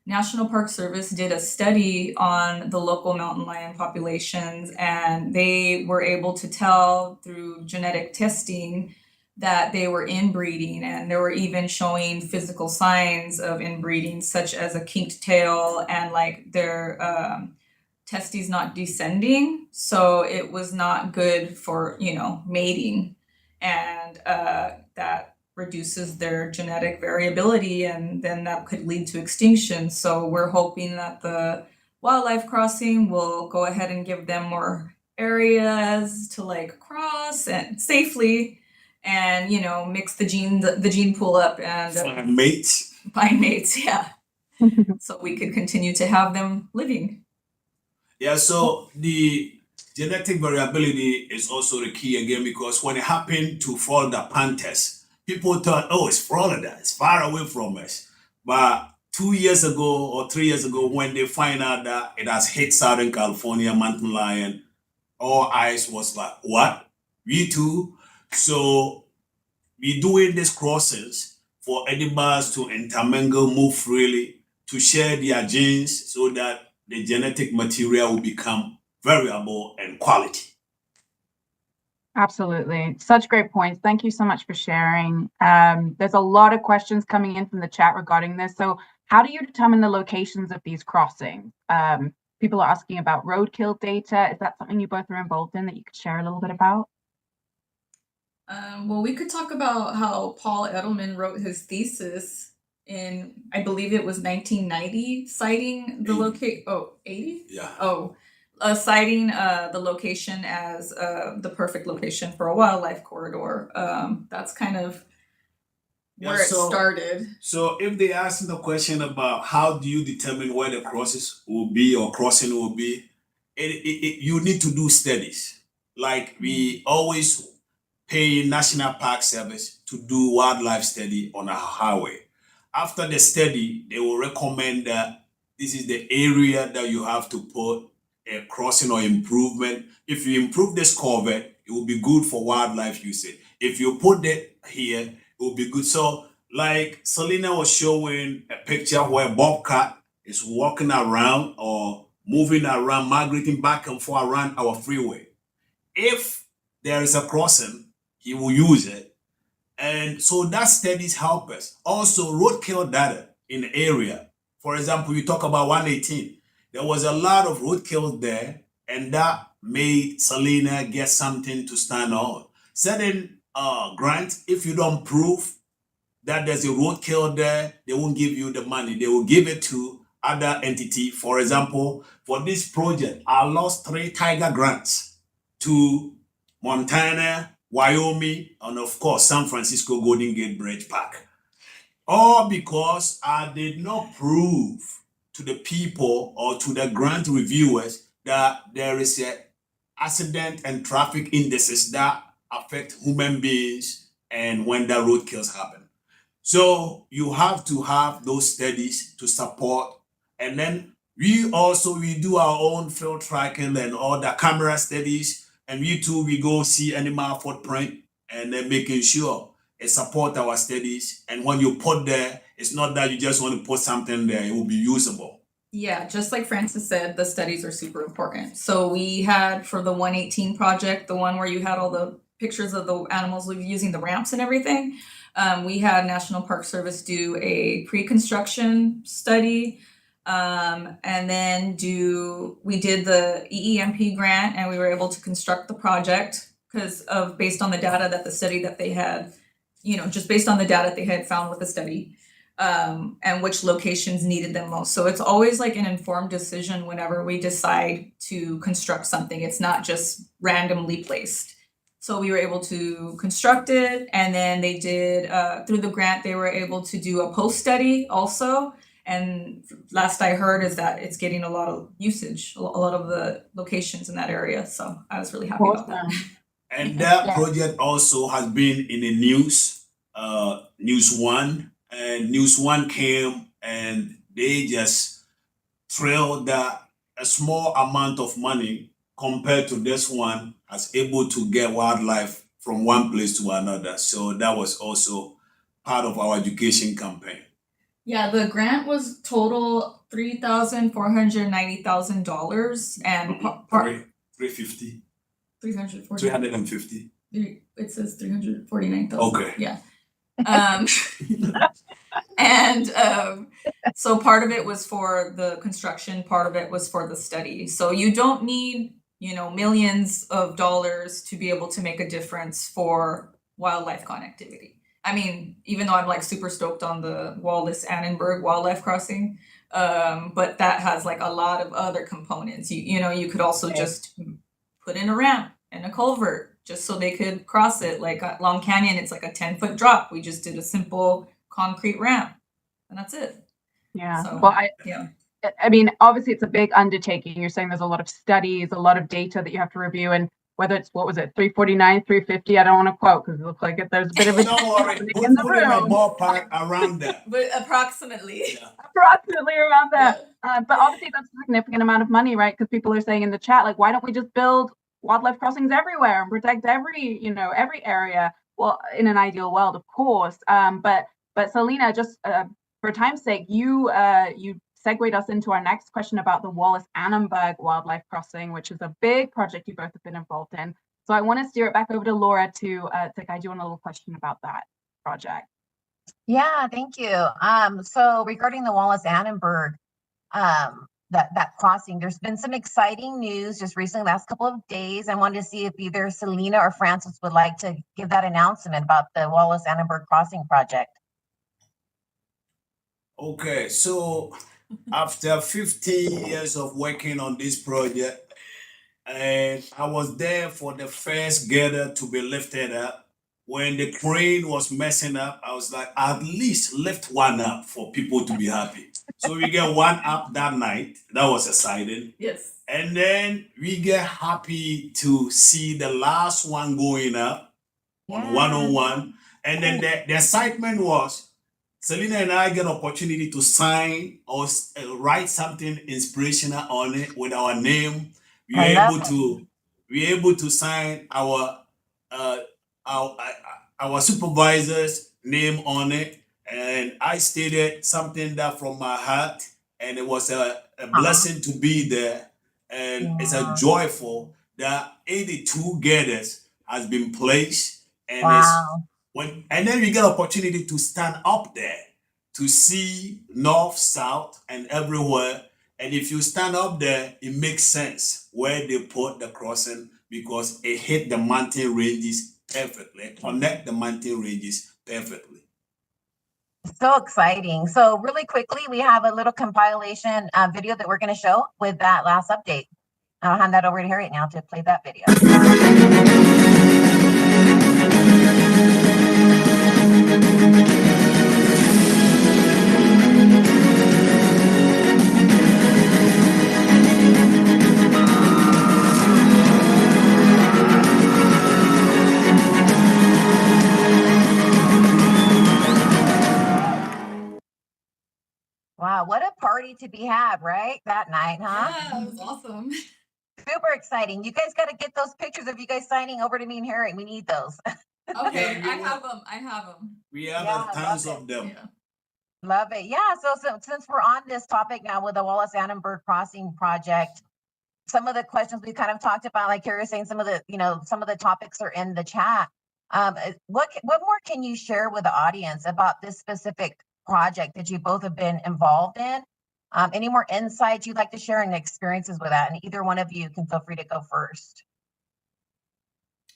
National Park Service did a study on the local mountain lion populations, and they were able to tell through genetic testing that they were inbreeding, and they were even showing physical signs of inbreeding, such as a kinked tail and like their testes not descending. So it was not good for, mating, and that reduces their genetic variability, and then that could lead to extinction. So we're hoping that the wildlife crossing will go ahead and give them more areas to like cross and safely, and mix the gene pool up and Find mates. find mates. Yeah, so we could continue to have them living. Yeah, so the genetic variability is also the key again because when it happened to Florida Panthers, people thought, oh, it's Florida, it's far away from us. But 2 years ago or 3 years ago, when they find out that it has hit Southern California, mountain lion, all eyes was like, what? We too? So we doing these crossings for animals to intermingle, move freely, to share their genes so that the genetic material will become variable and quality. Absolutely. Such great points. Thank you so much for sharing. There's a lot of questions coming in from the chat regarding this. So how do you determine the locations of these crossings? People are asking about roadkill data. Is that something you both are involved in that you could share a little bit about? Well, we could talk about how Paul Edelman wrote his thesis in, I believe it was 1990, citing the 80. 80? Yeah. Citing the location as the perfect location for a wildlife corridor. That's kind of where it started. So if they ask the question about how do you determine where the crosses will be or crossing will be, you need to do studies. Like we always pay National Park Service to do wildlife study on a highway. After the study, they will recommend that this is the area that you have to put a crossing or improvement. If you improve this culvert, it will be good for wildlife usage. If you put it here, it will be good. So like Selena was showing a picture where Bobcat is walking around or moving around, migrating back and forth around our freeway. If there is a crossing, he will use it. And so that studies help us. Also, roadkill data in the area. For example, you talk about 118. There was a lot of roadkill there, and that made Selena get something to stand on. Certain grants, if you don't prove that there's a roadkill there, they won't give you the money. They will give it to other entity. For example, for this project, I lost 3 tiger grants to Montana, Wyoming, and of course, San Francisco Golden Gate Bridge Park. All because I did not prove to the people or to the grant reviewers that there is a accident and traffic indices that affect human beings and when the roadkills happen. So you have to have those studies to support. And then we do our own field tracking and all the camera studies. And we go see animal footprint and then making sure it support our studies. And when you put there, it's not that you just want to put something there, it will be usable. Yeah, just like Francis said, the studies are super important. So we had for the 118 project, the one where you had all the pictures of the animals using the ramps and everything. We had National Park Service do a pre-construction study, and then we did the EEMP grant, and we were able to construct the project based on the data that the study that they had, just based on the data they had found with the study. And which locations needed them most. So it's always like an informed decision whenever we decide to construct something. It's not just randomly placed. So we were able to construct it, and then they did, through the grant, they were able to do a post study also. And last I heard is that it's getting a lot of usage, a lot of the locations in that area. So I was really happy about that. And that project also has been in the news, News One. And News One came and they just trailed that a small amount of money compared to this one as able to get wildlife from one place to another. So that was also part of our education campaign. Yeah, the grant was total $3,490,000 and $350. 350. It says 349,000. Okay. Yeah. And so part of it was for the construction, part of it was for the study. So you don't need, millions of dollars to be able to make a difference for wildlife connectivity. I mean, even though I'm like super stoked on the Wallace-Annenberg wildlife crossing, but that has like a lot of other components. You could also just put in a ramp and a culvert just so they could cross it. Like at Long Canyon, it's like a 10-foot drop. We just did a simple concrete ramp, and that's it. Yeah. So, well, yeah. I mean, obviously it's a big undertaking. You're saying there's a lot of studies, a lot of data that you have to review, and whether it's, what was it, 349, 350, I don't want to quote because it looks like there's a bit of a Don't worry, we'll put in a ballpark around that. But approximately. Yeah. Approximately around that. But obviously that's a significant amount of money, right? Because people are saying in the chat, like, why don't we just build wildlife crossings everywhere and protect every area? Well, in an ideal world, of course. But Selena, just for time's sake, you segued us into our next question about the Wallace-Annenberg wildlife crossing, which is a big project you both have been involved in. So I want to steer it back over to Laura to guide you on a little question about that project. Yeah, thank you. So regarding the Wallace-Annenberg, that crossing, there's been some exciting news just recently, last couple of days. I wanted to see if either Selena or Francis would like to give that announcement about the Wallace-Annenberg crossing project. Okay, so after 15 years of working on this project, and I was there for the first girder to be lifted up. When the crane was messing up, I was like, at least lift one up for people to be happy. So we get one up that night. That was exciting. Yes. And then we get happy to see the last one going up on 101. And then the excitement was, Selena and I get opportunity to sign or write something inspirational on it with our name. We were able to sign our supervisor's name on it, and I stated something that from my heart, and it was a blessing to be there, and it's a joyful that 82 girders has been placed, and and then we get opportunity to stand up there to see north, south, and everywhere. And if you stand up there, it makes sense where they put the crossing because it hit the mountain ranges perfectly, connect the mountain ranges perfectly. So exciting. So really quickly, we have a little compilation video that we're going to show with that last update. I'll hand that over to Harriet now to play that video. party to be had, right? That night, huh? Yeah, it was awesome. Super exciting. You guys got to get those pictures of you guys signing over to me and Harry. We need those. Okay, Yeah, I have them. I have them. we have Yeah, tons love of them. Yeah. Love it. Yeah. So since we're on this topic now with the Wallace Annenberg Crossing project, some of the questions we kind of talked about, like Carrie was saying, some of the topics are in the chat. What more can you share with the audience about this specific project that you both have been involved in? Any more insights you'd like to share and experiences with that? And either one of you can feel free to go first.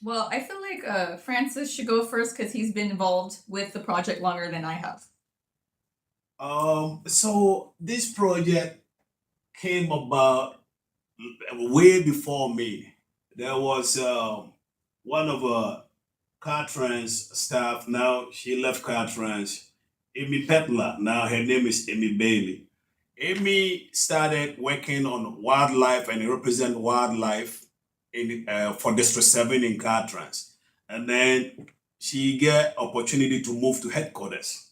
Well, I feel like Francis should go first because he's been involved with the project longer than I have. So this project came about way before me. There was one of Caltrans staff. Now she left Caltrans. Amy Petler. Now her name is Amy Bailey. Amy started working on wildlife and represent wildlife in for District 7 in Caltrans. And then she get opportunity to move to headquarters.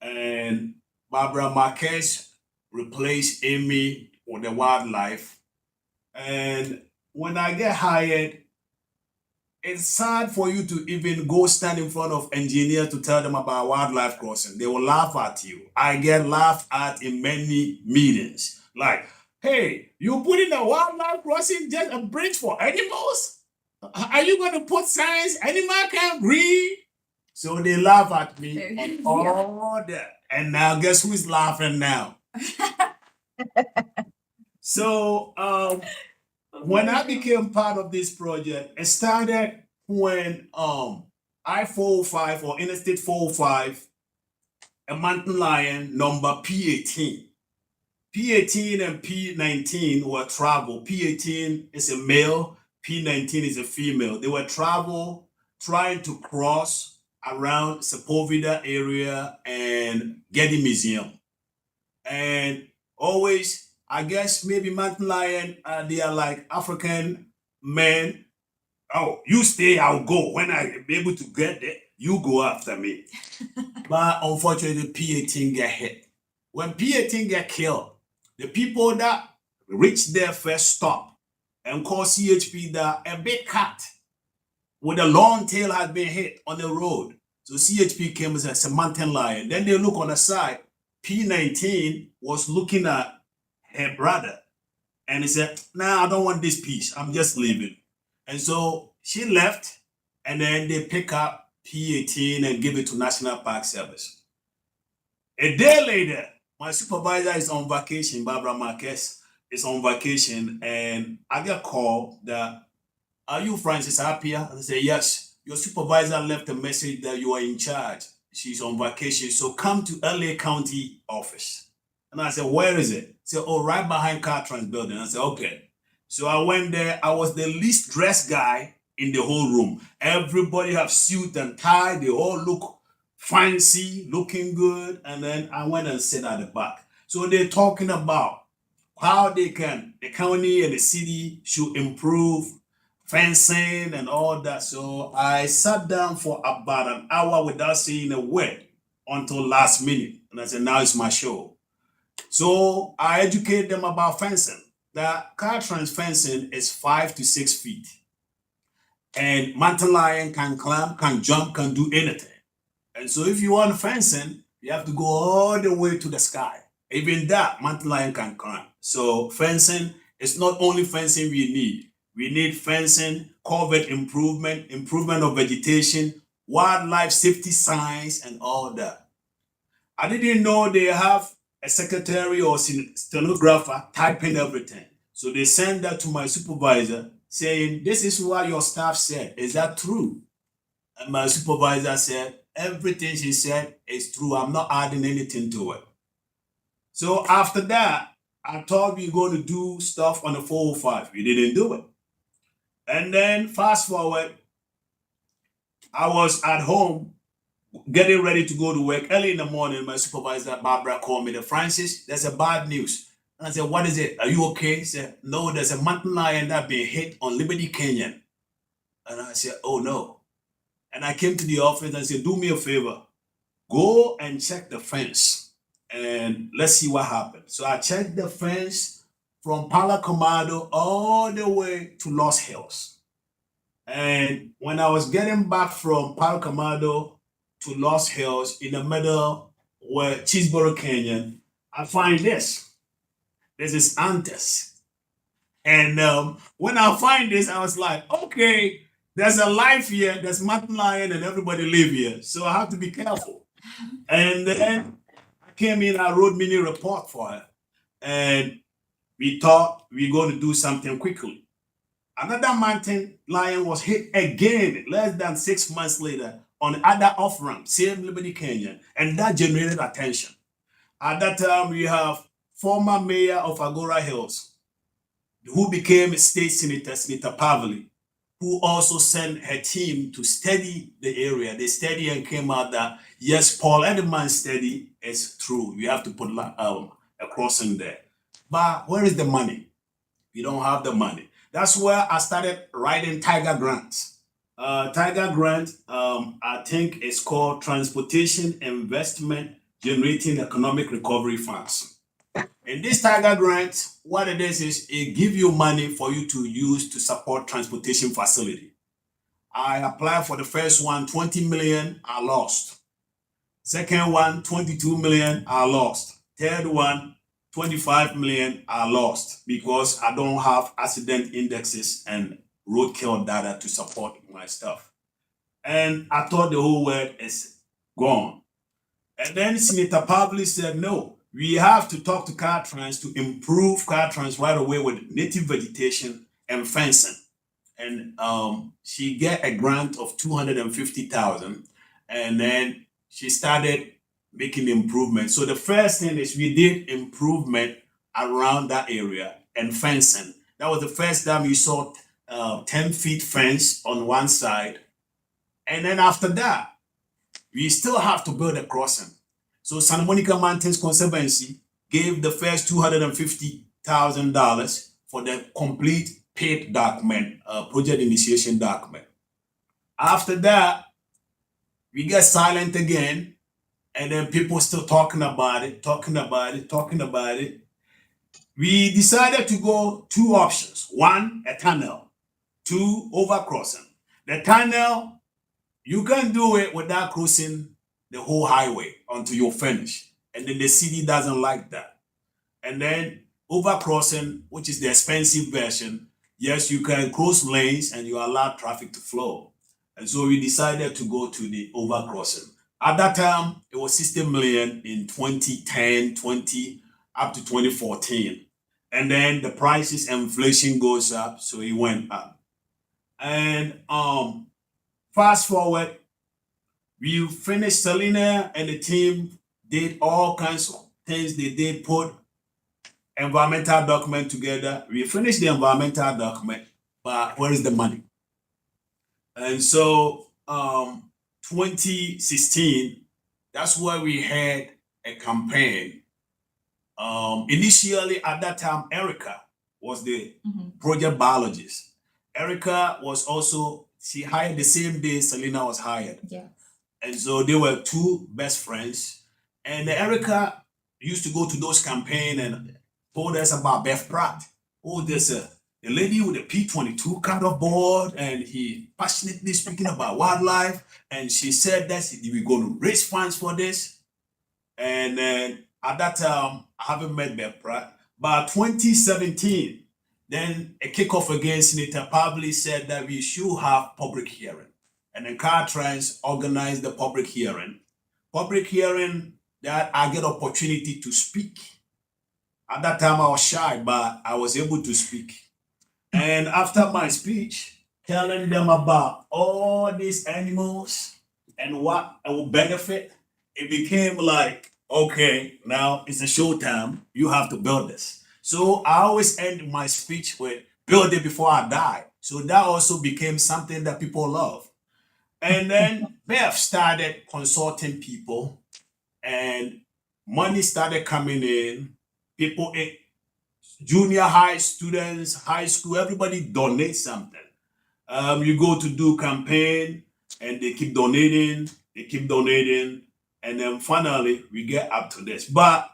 And Barbara Marquez replaced Amy with the wildlife. And when I get hired, it's sad for you to even go stand in front of engineers to tell them about wildlife crossing. They will laugh at you. I get laughed at in many meetings. Like, hey, you put in a wildlife crossing, just a bridge for animals? Are you going to put signs animal can't breathe? So they laugh at me and all that. And now guess who's laughing now? So when I became part of this project, it started when I-405 or Interstate 405, a mountain lion number P18. P18 and P19 were travel. P18 is a male, P19 is a female. They were travel trying to cross around Sepulveda area and Getty Museum. And always, I guess maybe mountain lion, they are like African men. Oh, you stay, I'll go. When I be able to get there, you go after me. But unfortunately, P18 get hit. When P18 get killed, the people that reached there first stop and call CHP that a big cat with a long tail had been hit on the road. So CHP came and said, it's a mountain lion. Then they look on the side. P19 was looking at her brother and he said, nah, I don't want this piece. I'm just leaving. And so she left and then they pick up P18 and give it to National Park Service. A day later, my supervisor is on vacation, Barbara Marquez is on vacation, and I get a call that, are you Francis Appiah? I say, yes. Your supervisor left a message that you are in charge. She's on vacation, so come to LA County office. And I said, where is it? He said, oh, right behind Caltrans building. I said, okay. So I went there. I was the least dressed guy in the whole room. Everybody have suit and tie. They all look fancy, looking good. And then I went and sat at the back. So they're talking about how the county and the city should improve fencing and all that. So I sat down for about an hour without saying a word until last minute. And I said, now it's my show. So I educate them about fencing. The Caltrans fencing is 5 to 6 feet. And mountain lion can climb, can jump, can do anything. And so if you want fencing, you have to go all the way to the sky. Even that, mountain lion can climb. So fencing is not only fencing we need. We need fencing, covert improvement, improvement of vegetation, wildlife safety signs, and all that. I didn't know they have a secretary or stenographer typing everything. So they sent that to my supervisor saying, this is what your staff said. Is that true? And my supervisor said, everything she said is true. I'm not adding anything to it. So after that, I thought we were going to do stuff on the 405. We didn't do it. And then fast forward, I was at home getting ready to go to work. Early in the morning, my supervisor, Barbara, called me. Francis, there's a bad news. And I said, what is it? Are you okay? He said, no, there's a mountain lion that been hit on Liberty Canyon. And I said, oh no. And I came to the office and said, do me a favor. Go and check the fence and let's see what happened. So I checked the fence from Palo Comado all the way to Los Hills. And when I was getting back from Palo Comado to Los Hills in the middle where Cheeseboro Canyon, I find this. This is Antes. And when I find this, I was like, okay, there's a life here, there's mountain lion, and everybody live here. So I have to be careful. And then I came in, I wrote mini report for her. And we thought we were going to do something quickly. Another mountain lion was hit again less than 6 months later on the other off-ramp, same Liberty Canyon, and that generated attention. At that time, we have former mayor of Agora Hills, who became state senator, Senator Pavley, who also sent her team to study the area. They studied and came out that, yes, Paul Edelman's study is true. We have to put a crossing there. But where is the money? We don't have the money. That's where I started writing Tiger Grants. Tiger Grant, I think it's called Transportation Investment Generating Economic Recovery Funds. In this Tiger Grant, what it is it gives you money for you to use to support transportation facility. I applied for the first one, 20 million, I lost. Second one, 22 million, I lost. Third one, 25 million, I lost because I don't have accident indexes and roadkill data to support my stuff. And I thought the whole world is gone. And then Senator Pavley said, no, we have to talk to Caltrans to improve Caltrans right away with native vegetation and fencing. And she get a grant of 250,000, and then she started making improvements. So the first thing is we did improvement around that area and fencing. That was the first time you saw 10 feet fence on one side. And then after that, we still have to build a crossing. So Santa Monica Mountains Conservancy gave the first $250,000 for the complete paid document, project initiation document. After that, we get silent again, and then people still talking about it. We decided to go two options. One, a tunnel. Two, overcrossing. The tunnel, you can do it without crossing the whole highway until you're finished. And then the city doesn't like that. And then overcrossing, which is the expensive version, yes, you can cross lanes and you allow traffic to flow. And so we decided to go to the overcrossing. At that time, it was 60 million in 2010, 20, up to 2014. And then the prices, inflation goes up, so it went up. And fast forward, we finished. Selena and the team did all kinds of things. They did put environmental document together. We finished the environmental document, but where is the money? And so 2016, that's where we had a campaign. Initially at that time, Erica was the project biologist. Erica was also, she hired the same day Selena was hired. Yes. And so they were two best friends. And Erica used to go to those campaigns and told us about Beth Pratt. Oh, there's a lady with a P-22 cutoff board, and he passionately speaking about wildlife. And she said that we're going to raise funds for this. And then at that time, I haven't met Beth Pratt. But 2017, then a kickoff again, Senator Pavley said that we should have public hearing. And then Caltrans organized the public hearing. Public hearing that I get opportunity to speak. At that time I was shy, but I was able to speak. And after my speech, telling them about all these animals and what it will benefit, it became like, okay, now it's a showtime. You have to build this. So I always end my speech with build it before I die. So that also became something that people love. And then Beth started consulting people, and money started coming in. People, junior high students, high school, everybody donate something. You go to do campaign and they keep donating. And then finally, we get up to this. But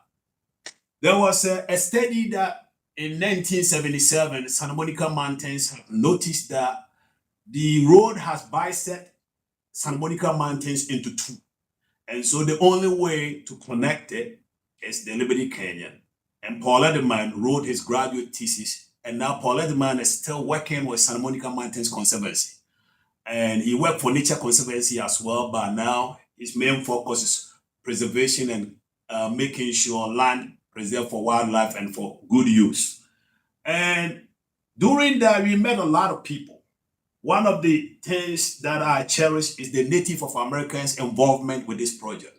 there was a study that in 1977, Santa Monica Mountains have noticed that the road has bisect Santa Monica Mountains into two. And so the only way to connect it is the Liberty Canyon. And Paul Edelman wrote his graduate thesis, and now Paul Edelman is still working with Santa Monica Mountains Conservancy. And he worked for Nature Conservancy as well, but now his main focus is preservation and making sure land preserved for wildlife and for good use. And during that, we met a lot of people. One of the things that I cherish is the Native of Americans' involvement with this project.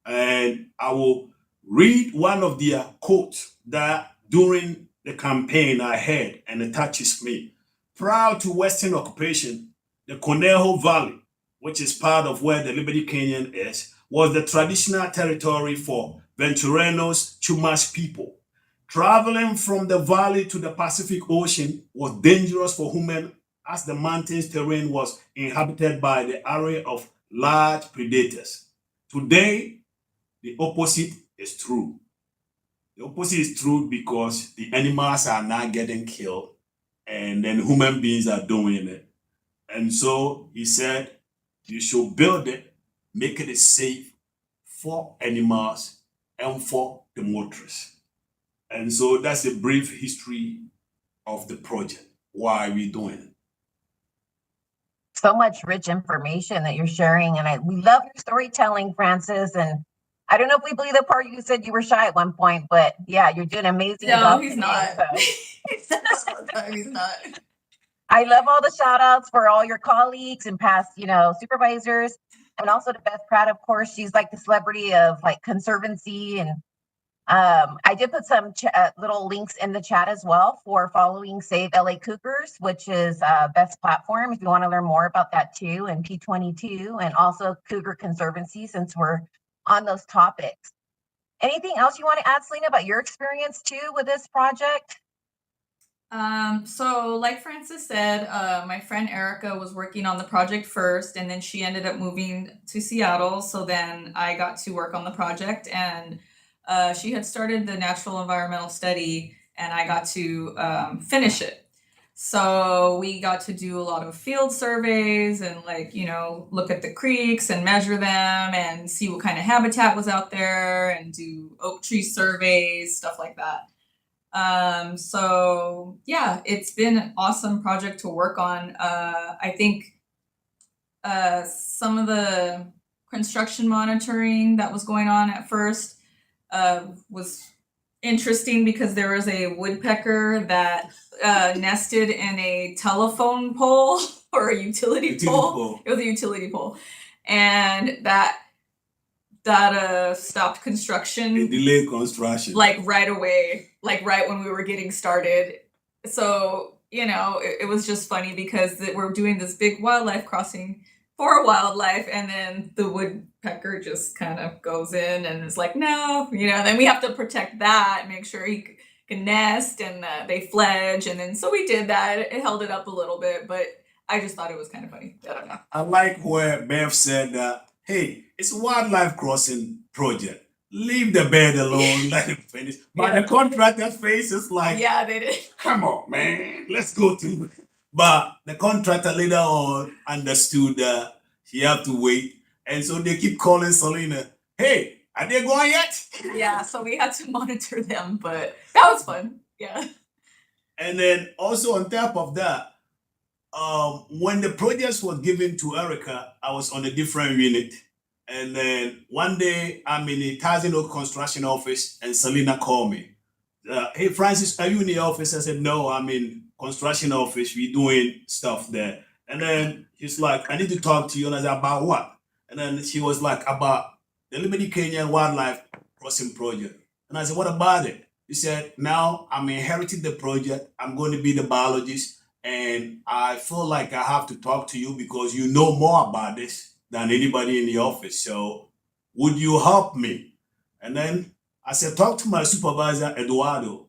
And I will read one of their quotes that during the campaign I heard, and it touches me. Prior to Western occupation, the Conejo Valley, which is part of where the Liberty Canyon is, was the traditional territory for Venturenos Chumash people. Traveling from the valley to the Pacific Ocean was dangerous for humans as the mountain's terrain was inhabited by the array of large predators. Today, the opposite is true. The opposite is true because the animals are not getting killed and then human beings are doing it. And so he said, you should build it, make it safe for animals and for the motorists. And so that's a brief history of the project, why we're doing it. So much rich information that you're sharing, and we love your storytelling, Francis. And I don't know if we believe the part you said you were shy at one point, but yeah, you're doing an amazing job. No, he's not. So. He said that all the time. He's not. I love all the shout outs for all your colleagues and past, supervisors, and also to Beth Pratt, of course. She's like the celebrity of like conservancy. And I did put some little links in the chat as well for following Save LA Cougars, which is Beth's platform if you want to learn more about that too, and P22 and also Cougar Conservancy, since we're on those topics. Anything else you want to add, Selena, about your experience too with this project? So like Francis said, my friend Erica was working on the project first, and then she ended up moving to Seattle. So then I got to work on the project, and she had started the natural environmental study, and I got to finish it. So we got to do a lot of field surveys and look at the creeks and measure them and see what kind of habitat was out there and do oak tree surveys, stuff like that. So yeah, it's been an awesome project to work on. I think some of the construction monitoring that was going on at first was interesting because there was a woodpecker that nested in a telephone pole or a utility pole. It was a utility pole, and that stopped construction. It delayed construction. Like right away, like right when we were getting started. So, it was just funny because we're doing this big wildlife crossing for wildlife, and then the woodpecker just kind of goes in and is like, no, then we have to protect that, make sure he can nest, and they fledge. And then so we did that. It held it up a little bit, but I just thought it was kind of funny. I don't know. I like where Bev said that, hey, it's a wildlife crossing project. Leave the bird alone, let it finish. But the contractor's face is like, yeah, they did. Come on, man, let's go to it. But the contractor later on understood that he had to wait. And so they keep calling Selena, hey, are they going yet? Yeah, so we had to monitor them, but that was fun. Yeah. And then also on top of that, when the project was given to Erica, I was on a different unit. And then one day I'm in a Thousand Oak construction office and Selena called me. Hey, Francis, are you in the office? I said, no, I'm in construction office. We're doing stuff there. And then he's like, I need to talk to you. And I said, about what? And then she was like, about the Liberty Canyon Wildlife Crossing Project. And I said, what about it? He said, now I'm inheriting the project. I'm going to be the biologist. And I feel like I have to talk to you because you know more about this than anybody in the office. So would you help me? And then I said, talk to my supervisor, Eduardo.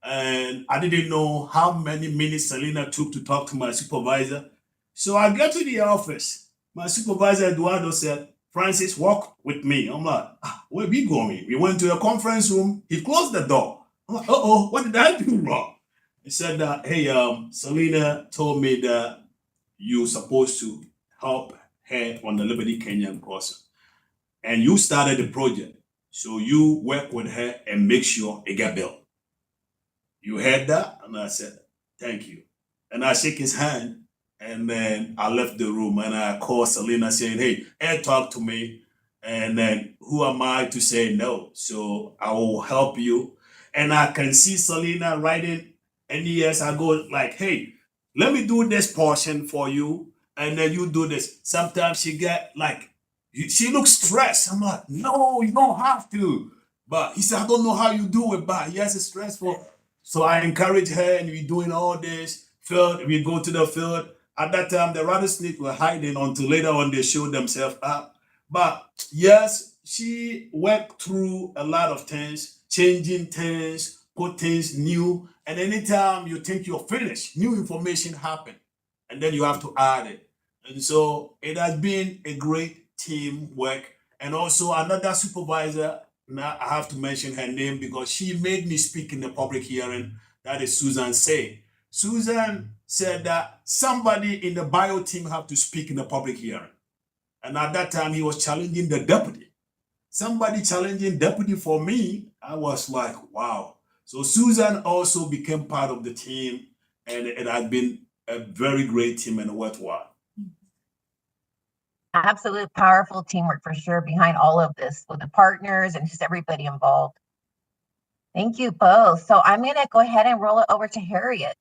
And I didn't know how many minutes Selena took to talk to my supervisor. So I get to the office. My supervisor, Eduardo, said, Francis, walk with me. I'm like, where we going? We went to a conference room. He closed the door. I'm like, uh-oh, what did I do wrong? He said, hey, Selena told me that you're supposed to help her on the Liberty Kenyan crossing. And you started the project. So you work with her and make sure it get built. You heard that? And I said, thank you. And I shake his hand. And then I left the room and I called Selena saying, hey, Ed talk to me. And then who am I to say no? So I will help you. And I can see Selena writing NES. I go like, hey, let me do this portion for you. And then you do this. Sometimes she get like, she looks stressed. I'm like, no, you don't have to. But he said, I don't know how you do it, but yes, it's stressful. So I encourage her and we doing all this. Field, we go to the field. At that time, the rattlesnakes were hiding until later on they showed themselves up. But yes, she worked through a lot of things, changing things, put things new. And anytime you think you're finished, new information happen. And then you have to add it. And so it has been a great teamwork. And also another supervisor, now I have to mention her name because she made me speak in the public hearing. That is Susan Say. Susan said that somebody in the bio team have to speak in the public hearing. And at that time, he was challenging the deputy. Somebody challenging deputy for me, I was like, wow. So Susan also became part of the team, and it has been a very great team and worthwhile. Absolute powerful teamwork for sure behind all of this with the partners and just everybody involved. Thank you both. So I'm going to go ahead and roll it over to Harriet.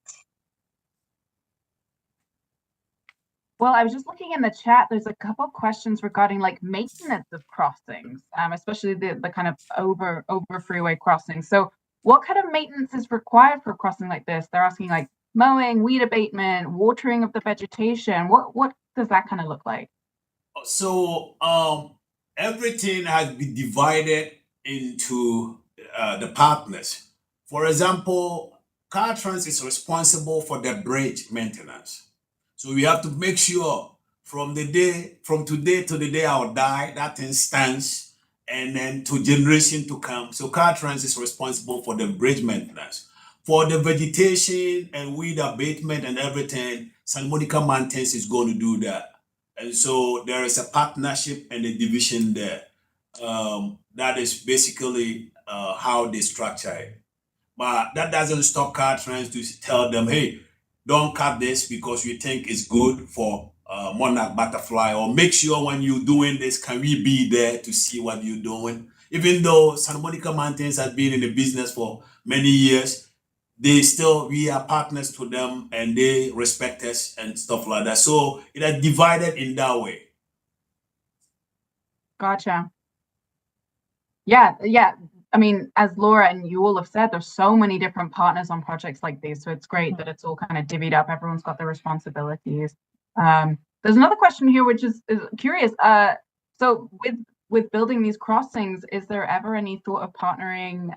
Well, I was just looking in the chat. There's a couple of questions regarding like maintenance of crossings, especially the kind of over freeway crossings. So what kind of maintenance is required for a crossing like this? They're asking like mowing, weed abatement, watering of the vegetation. What does that kind of look like? So everything has been divided into the partners. For example, Caltrans is responsible for the bridge maintenance. So we have to make sure from today to the day I'll die, that thing stands, and then to generation to come. So Caltrans is responsible for the bridge maintenance. For the vegetation and weed abatement and everything, San Monica Mountains is going to do that. And so there is a partnership and a division there. That is basically how they structure it. But that doesn't stop Caltrans to tell them, hey, don't cut this because we think it's good for monarch butterfly, or make sure when you're doing this, can we be there to see what you're doing? Even though Santa Monica Mountains has been in the business for many years, we are partners to them and they respect us and stuff like that. So it is divided in that way. Gotcha. Yeah. I mean, as Laura and you all have said, there's so many different partners on projects like these. So it's great that it's all kind of divvied up. Everyone's got their responsibilities. There's another question here, which is curious. So with building these crossings, is there ever any thought of partnering,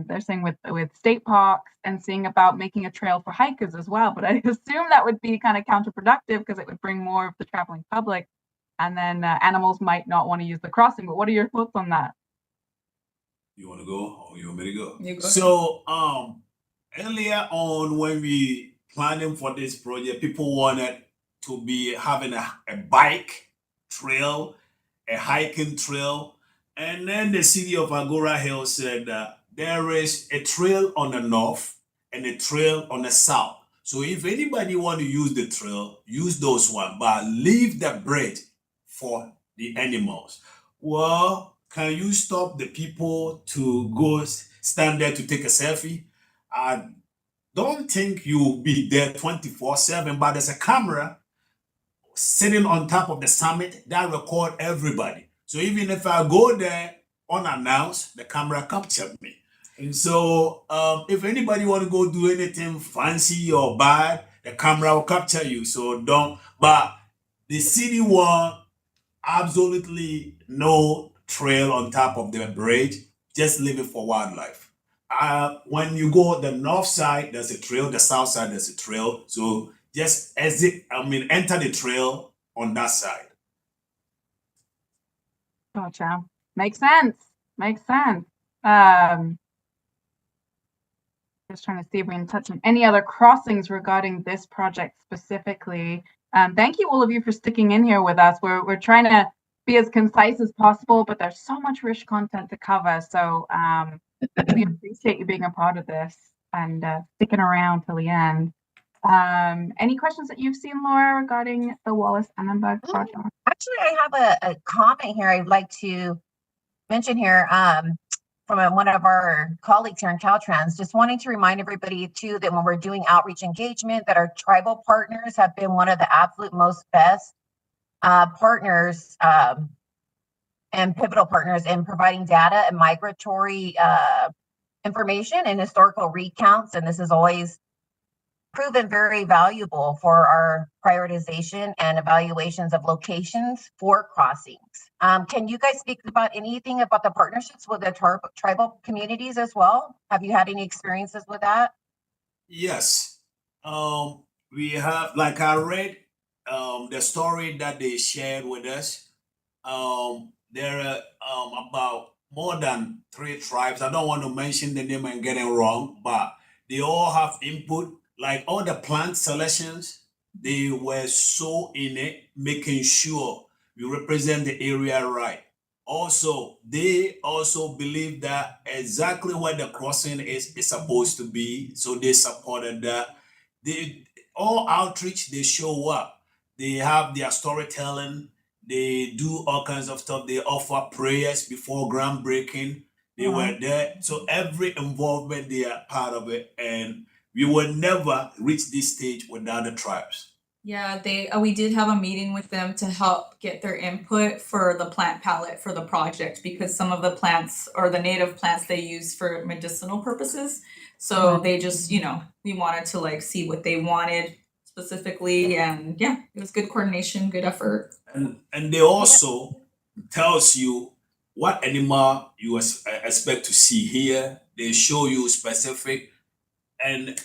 they're saying with state parks and seeing about making a trail for hikers as well? But I assume that would be kind of counterproductive because it would bring more of the traveling public, and then animals might not want to use the crossing. But what are your thoughts on that? You want to go or you want me to go? You go. So earlier on when we planning for this project, people wanted to be having a bike trail, a hiking trail. And then the city of Agora Hill said that there is a trail on the north and a trail on the south. So if anybody want to use the trail, use those one, but leave the bridge for the animals. Well, can you stop the people to go stand there to take a selfie? I don't think you'll be there 24/7, but there's a camera sitting on top of the summit that record everybody. So even if I go there unannounced, the camera captured me. And so if anybody want to go do anything fancy or bad, the camera will capture you. So don't, but the city want absolutely no trail on top of the bridge, just leave it for wildlife. When you go the north side, there's a trail, the south side, there's a trail. So just enter the trail on that side. Gotcha. Makes sense. Makes sense. Just trying to see if we can touch on any other crossings regarding this project specifically. Thank you all of you for sticking in here with us. We're trying to be as concise as possible, but there's so much rich content to cover. So we appreciate you being a part of this and sticking around till the end. Any questions that you've seen, Laura, regarding the Wallace-Annenberg project? Actually, I have a comment here I'd like to mention here from one of our colleagues here in Caltrans, just wanting to remind everybody too that when we're doing outreach engagement, that our tribal partners have been one of the absolute most best partners and pivotal partners in providing data and migratory information and historical recounts. And this is always proven very valuable for our prioritization and evaluations of locations for crossings. Can you guys speak about anything about the partnerships with the tribal communities as well? Have you had any experiences with that? Yes. We have, like I read the story that they shared with us. There are about more than 3 tribes. I don't want to mention the name and get it wrong, but they all have input. Like all the plant selections, they were so in it, making sure we represent the area right. Also, they also believe that exactly where the crossing is supposed to be. So they supported that. They all outreach, they show up. They have their storytelling, they do all kinds of stuff. They offer prayers before groundbreaking. They were there. So every involvement, they are part of it. And we will never reach this stage without the tribes. Yeah, we did have a meeting with them to help get their input for the plant palette for the project, because some of the plants or the native plants they use for medicinal purposes. So they just, we wanted to like see what they wanted specifically, and yeah, it was good coordination, good effort. And they also tells you what animal you expect to see here. They show you specific. And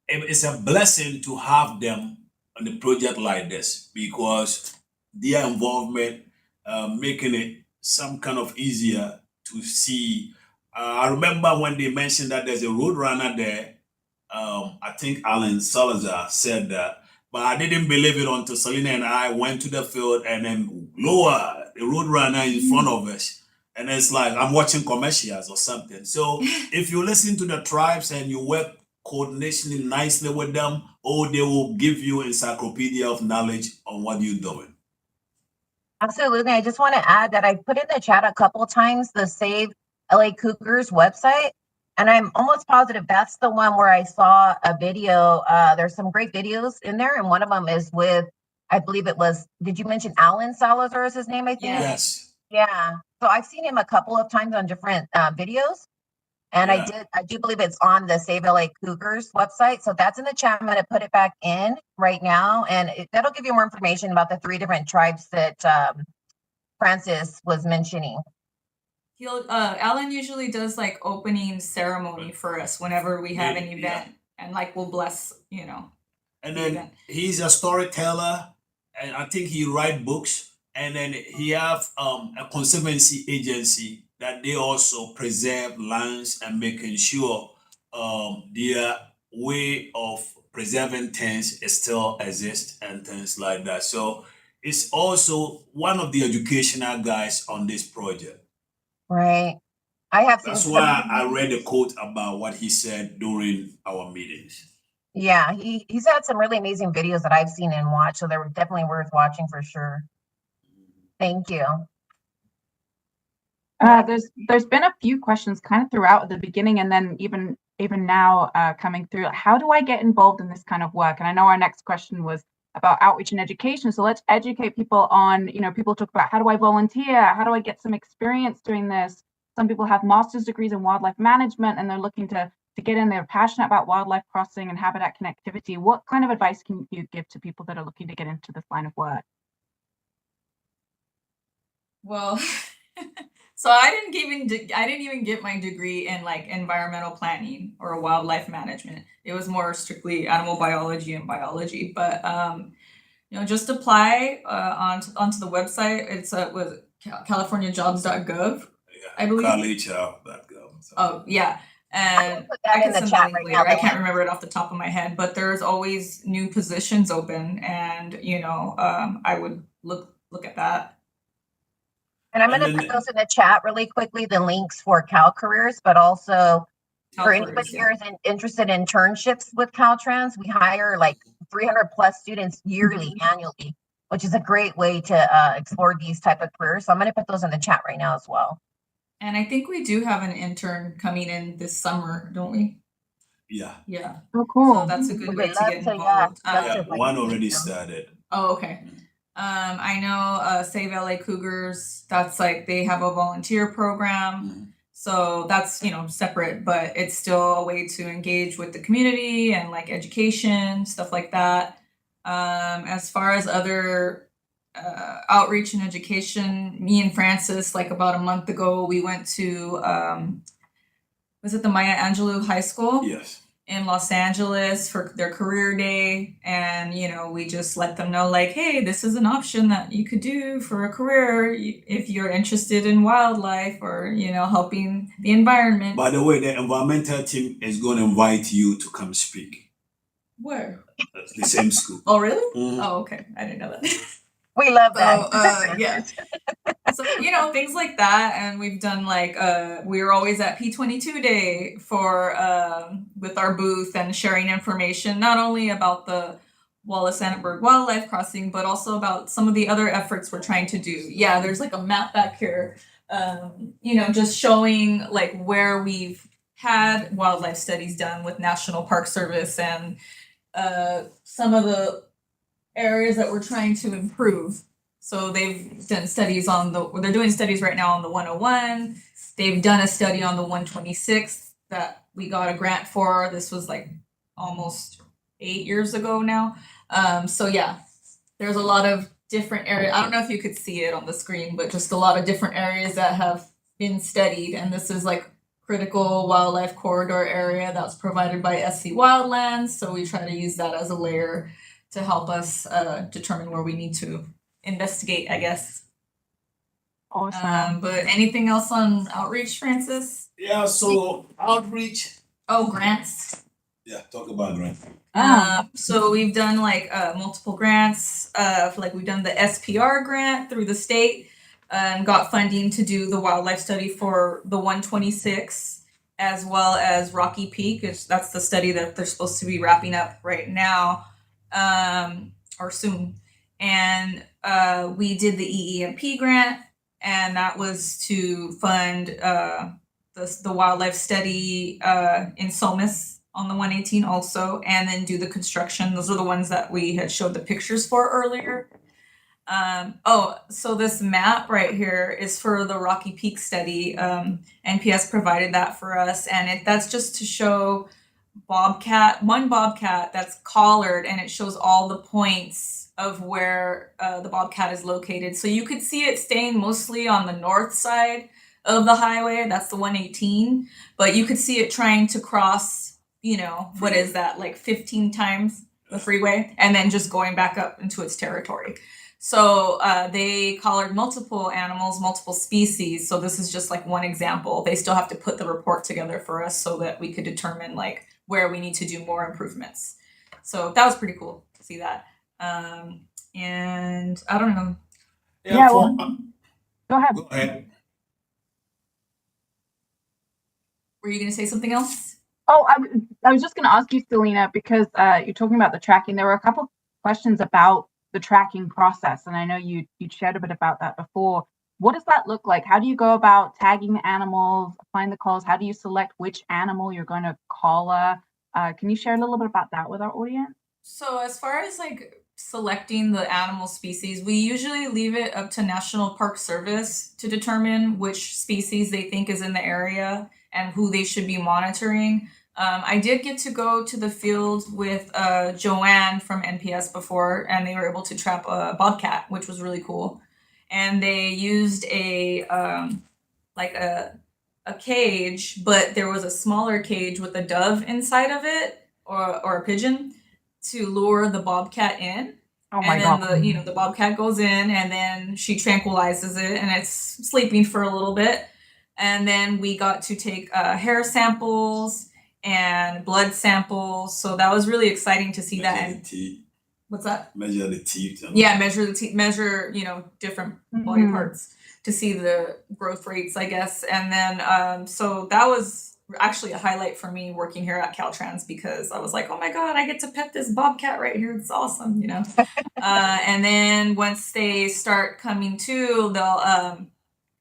it's a blessing to have them on a project like this, because their involvement making it some kind of easier to see. I remember when they mentioned that there's a road runner there. I think Alan Salazar said that, but I didn't believe it until Selena and I went to the field, and then lower the road runner in front of us. And it's like I'm watching commercials or something. So if you listen to the tribes and you work coordination nicely with them, they will give you encyclopedia of knowledge on what you're doing. Absolutely. I just want to add that I put in the chat a couple of times the Save LA Cougars website, and I'm almost positive that's the one where I saw a video. There's some great videos in there, and one of them is with, I believe it was, did you mention Alan Salazar is his name, I think? Yes. Yeah. So I've seen him a couple of times on different videos. And I do believe it's on the Save LA Cougars website. So that's in the chat. I'm going to put it back in right now. And that'll give you more information about the 3 different tribes that Francis was mentioning. Alan usually does like opening ceremony for us whenever we have an event, and like we'll bless, And then he's a storyteller, and I think he write books. And then he have a conservancy agency that they also preserve lands and making sure their way of preserving things still exists and things like that. So it's also one of the educational guys on this project. Right. I have seen. That's why I read a quote about what he said during our meetings. Yeah, he's had some really amazing videos that I've seen and watched, so they're definitely worth watching for sure. Thank you. There's been a few questions kind of throughout at the beginning, and then even now coming through. How do I get involved in this kind of work? And I know our next question was about outreach and education. So let's educate people on, people talk about how do I volunteer? How do I get some experience doing this? Some people have master's degrees in wildlife management, and they're looking to get in. They're passionate about wildlife crossing and habitat connectivity. What kind of advice can you give to people that are looking to get into this line of work? Well, so I didn't even get my degree in like environmental planning or wildlife management. It was more strictly animal biology and biology. But just apply onto the website. It's with californiajobs.gov, Yeah, I believe. college.gov. So. Oh, yeah. And Put I that in can the send the chat link right later. now. I can't remember it off the top of my head, but there's always new positions open, and I would look at that. And I'm And going to then- put those in the chat really quickly, the links for Cal Careers, but also for anybody Caltrans, here is interested in internships with Caltrans, we hire like 300 plus students yearly, annually, which is a great way to explore these type of careers. So I'm going to put those in the chat right now as well. And I think we do have an intern coming in this summer, don't we? Yeah. Yeah. Oh, cool. So that's a good way to get involved. Yeah, one already started. Oh, okay. I know Save LA Cougars, that's like they have a volunteer program. So that's, separate, but it's still a way to engage with the community and like education, stuff like that. As far as other outreach and education, me and Francis, like about a month ago, we went to, was it the Maya Angelou High School? Yes. In Los Angeles for their career day, and we just let them know like, hey, this is an option that you could do for a career if you're interested in wildlife or helping the environment. By the way, the environmental team is going to invite you to come speak. Where? That's the same school. Oh, really? Mhm. Oh, okay. I didn't know that. We love that. Yeah. So, things like that. And we've done like, we were always at P22 Day for, with our booth and sharing information, not only about the Wallace-Annenberg Wildlife Crossing, but also about some of the other efforts we're trying to do. Yeah, there's like a map back here, just showing like where we've had wildlife studies done with National Park Service and some of the areas that we're trying to improve. So they've done studies they're doing studies right now on the 101. They've done a study on the 126 that we got a grant for. This was like almost 8 years ago now. So yeah, there's a lot of different areas. I don't know if you could see it on the screen, but just a lot of different areas that have been studied. And this is like critical wildlife corridor area that's provided by SC Wildlands. So we try to use that as a layer to help us determine where we need to investigate, I guess. Awesome. But anything else on outreach, Francis? Yeah, so outreach. Oh, grants. Yeah, talk about grants. So we've done like multiple grants. We've done the SPR grant through the state and got funding to do the wildlife study for the 126, as well as Rocky Peak. That's the study that they're supposed to be wrapping up right now, or soon. And we did the EEMP grant, and that was to fund the wildlife study in Somas on the 118 also, and then do the construction. Those are the ones that we had showed the pictures for earlier. So this map right here is for the Rocky Peak study. NPS provided that for us, and that's just to show one bobcat that's collared, and it shows all the points of where the bobcat is located. So you could see it staying mostly on the north side of the highway. That's the 118, but you could see it trying to cross, what is that, like 15 times the freeway, and then just going back up into its territory. So they collared multiple animals, multiple species. So this is just like one example. They still have to put the report together for us so that we could determine like where we need to do more improvements. So that was pretty cool to see that. And I don't know. Go ahead. Go ahead. Were you going to say something else? Oh, I was just going to ask you, Selena, because you're talking about the tracking. There were a couple questions about the tracking process, and I know you shared a bit about that before. What does that look like? How do you go about tagging the animals, find the calls? How do you select which animal you're going to collar? Can you share a little bit about that with our audience? So as far as like selecting the animal species, we usually leave it up to National Park Service to determine which species they think is in the area and who they should be monitoring. I did get to go to the field with Joanne from NPS before, and they were able to trap a bobcat, which was really cool. And they used a cage, but there was a smaller cage with a dove inside of it, or a pigeon, to lure the bobcat in. Oh my And then God. the bobcat goes in, and then she tranquilizes it, and it's sleeping for a little bit. And then we got to take hair samples and blood samples. So that was really exciting to see that. Measure the And teeth. what's that? Measure the teeth. Yeah, measure the teeth, measure, different body Mhm. parts to see the growth rates, I guess. And then, so that was actually a highlight for me working here at Caltrans, because I was like, oh my God, I get to pet this bobcat right here. It's awesome, And then once they start coming to, they'll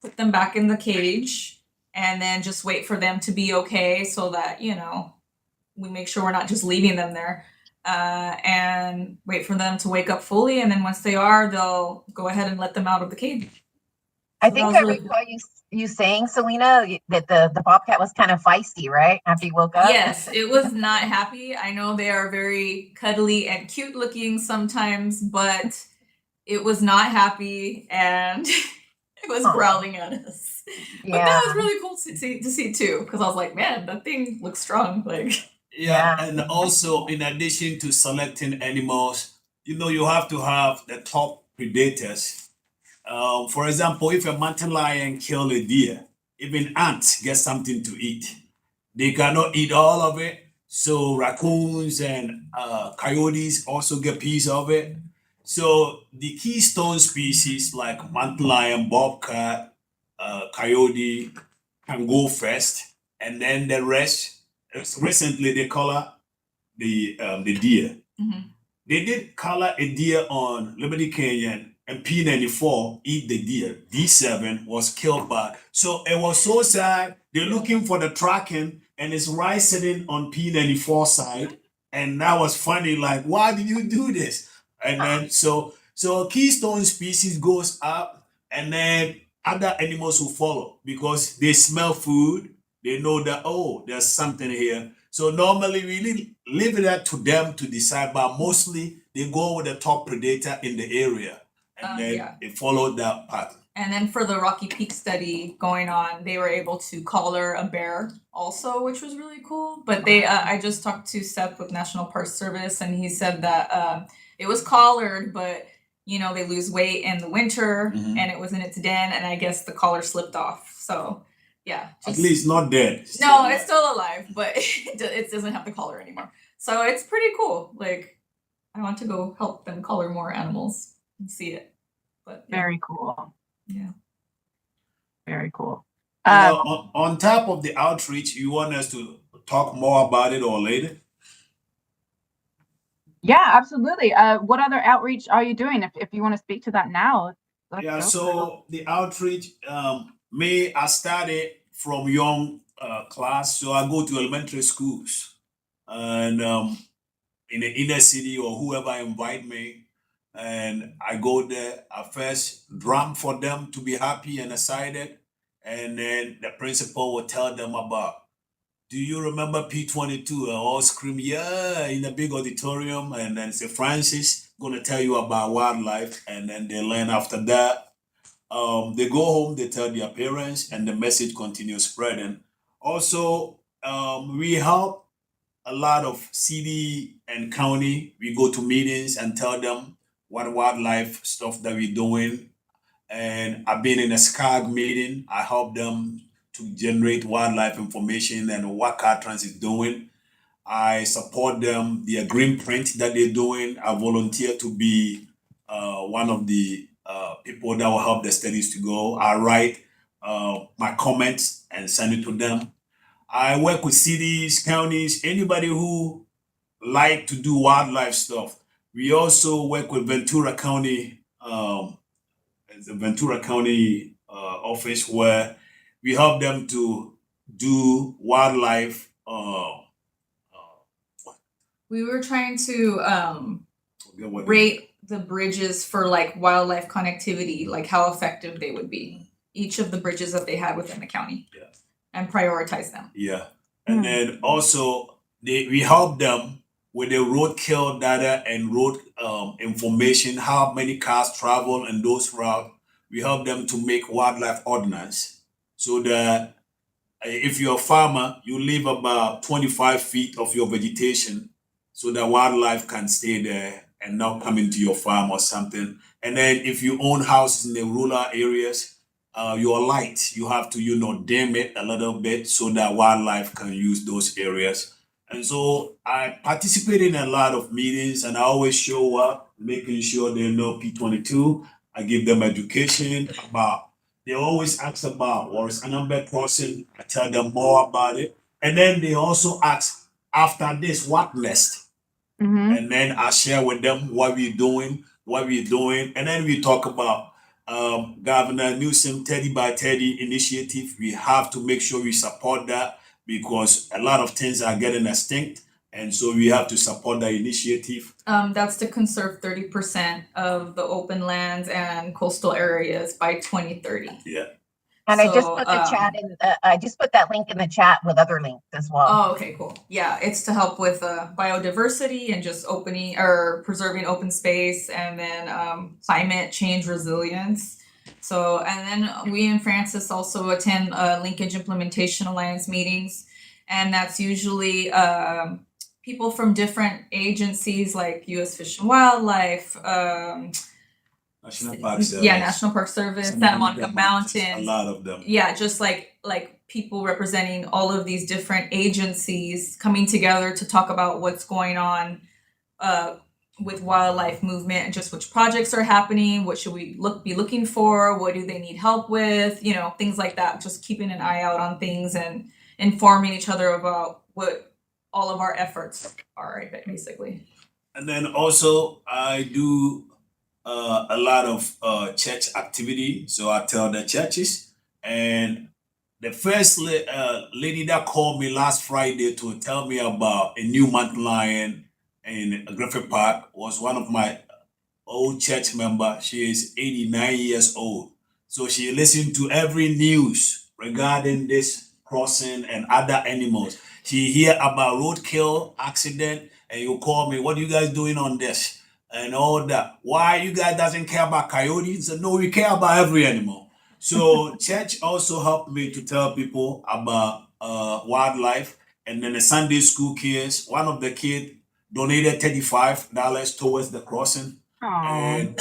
put them back in the cage and then just wait for them to be okay, so that, we make sure we're not just leaving them there. And wait for them to wake up fully, and then once they are, they'll go ahead and let them out of the cage. I So that think was I really recall you saying, Selena, that the bobcat was kind of feisty, right? After you woke up. Yes, it was not happy. I know they are very cuddly and cute looking sometimes, but it was not happy, and it was Aw. growling at us. But Yeah. that was really cool to see too, because I was like, man, that thing looks strong. Like, Yeah, Yeah. and also in addition to selecting animals, you have to have the top predators. For example, if a mountain lion kill a deer, even ants get something to eat. They cannot eat all of it, so raccoons and coyotes also get piece of it. So the keystone species like mountain lion, bobcat, coyote can go first, and then the rest. Recently, they color the deer. mhm. They did color a deer on Liberty Canyon, and P94 eat the deer. D7 was killed by. So it was so sad. They're looking for the tracking, and it's right sitting on P94 side. And that was funny. Like, why did you do this? And then so keystone species goes up, and then other animals will follow because they smell food. They know that, oh, there's something here. So normally we leave it up to them to decide, but mostly they go with the top predator in the area, and then Yeah. they follow that pattern. And then for the Rocky Peak study going on, they were able to collar a bear also, which was really cool. But I just talked to Seth with National Park Service, and he said that it was collared, but they lose weight in the winter, Mhm. and it was in its den, and I guess the collar slipped off. So yeah, At least not dead. no, it's still alive, but it doesn't have the collar anymore. So it's pretty cool. Like, I want to go help them collar more animals and see it. But yeah. Very cool. Yeah. Very cool. On top of the outreach, you want us to talk more about it or later? Yeah, absolutely. What other outreach are you doing? If you want to speak to that now, let's Yeah, go. so the outreach, I started from young class, so I go to elementary schools, and in the inner city or whoever invite me, and I go there. I first drum for them to be happy and excited, and then the principal will tell them about. Do you remember P22? And all scream, yeah, in a big auditorium, and then say Francis gonna tell you about wildlife, and then they learn after that. They go home, they tell their parents, and the message continues spreading. Also, we help a lot of city and county. We go to meetings and tell them what wildlife stuff that we're doing. And I've been in a SCAG meeting. I help them to generate wildlife information and what Caltrans is doing. I support them, their green print that they're doing. I volunteer to be one of the people that will help the studies to go. I write my comments and send it to them. I work with cities, counties, anybody who like to do wildlife stuff. We also work with Ventura County, the Ventura County office, where we help them to do wildlife. We were trying to Forget what they- rate the bridges for like wildlife connectivity, like how effective they would be. Each of the bridges that they had within the county. Yeah. And prioritize them. Yeah, and then also we help them with the roadkill data and road information, how many cars travel in those routes. We help them to make wildlife ordinance so that if you're a farmer, you leave about 25 feet of your vegetation so that wildlife can stay there and not coming to your farm or something. And then if you own houses in the rural areas, your light, you have to, dim it a little bit so that wildlife can use those areas. And so I participate in a lot of meetings and I always show up, making sure they know P22. I give them education about, they always ask about what is Anambra crossing. I tell them more about it. And then they also ask, after this, what next? And then I share with them what we're doing. And then we talk about Governor Newsom 30 by 30 initiative. We have to make sure we support that because a lot of things are getting extinct. And so we have to support that initiative. That's to conserve 30% of the open lands and coastal areas by 2030. Yeah. And I just put the chat in. I just put that link in the chat with other links as well. Oh, okay, cool. Yeah, it's to help with biodiversity and just opening or preserving open space, and then climate change resilience. So, and then we and Francis also attend Linkage Implementation Alliance meetings, and that's usually people from different agencies like U.S. Fish and Wildlife. National Park Service. Yeah, National Park Service, Santa Monica Mountains. A lot of them. Yeah, just like people representing all of these different agencies coming together to talk about what's going on with wildlife movement and just which projects are happening, what should we be looking for, what do they need help with, things like that. Just keeping an eye out on things and informing each other about what all of our efforts are, basically. And then also I do a lot of church activity. So I tell the churches, and the first lady that called me last Friday to tell me about a new mountain lion in Griffith Park was one of my old church member. She is 89 years old. So she listened to every news regarding this crossing and other animals. She hear about roadkill accident and you call me, what are you guys doing on this? And all that. Why you guys doesn't care about coyotes? No, we care about every animal. So church also helped me to tell people about wildlife. And then the Sunday school kids, one of the kids donated $35 towards the crossing. And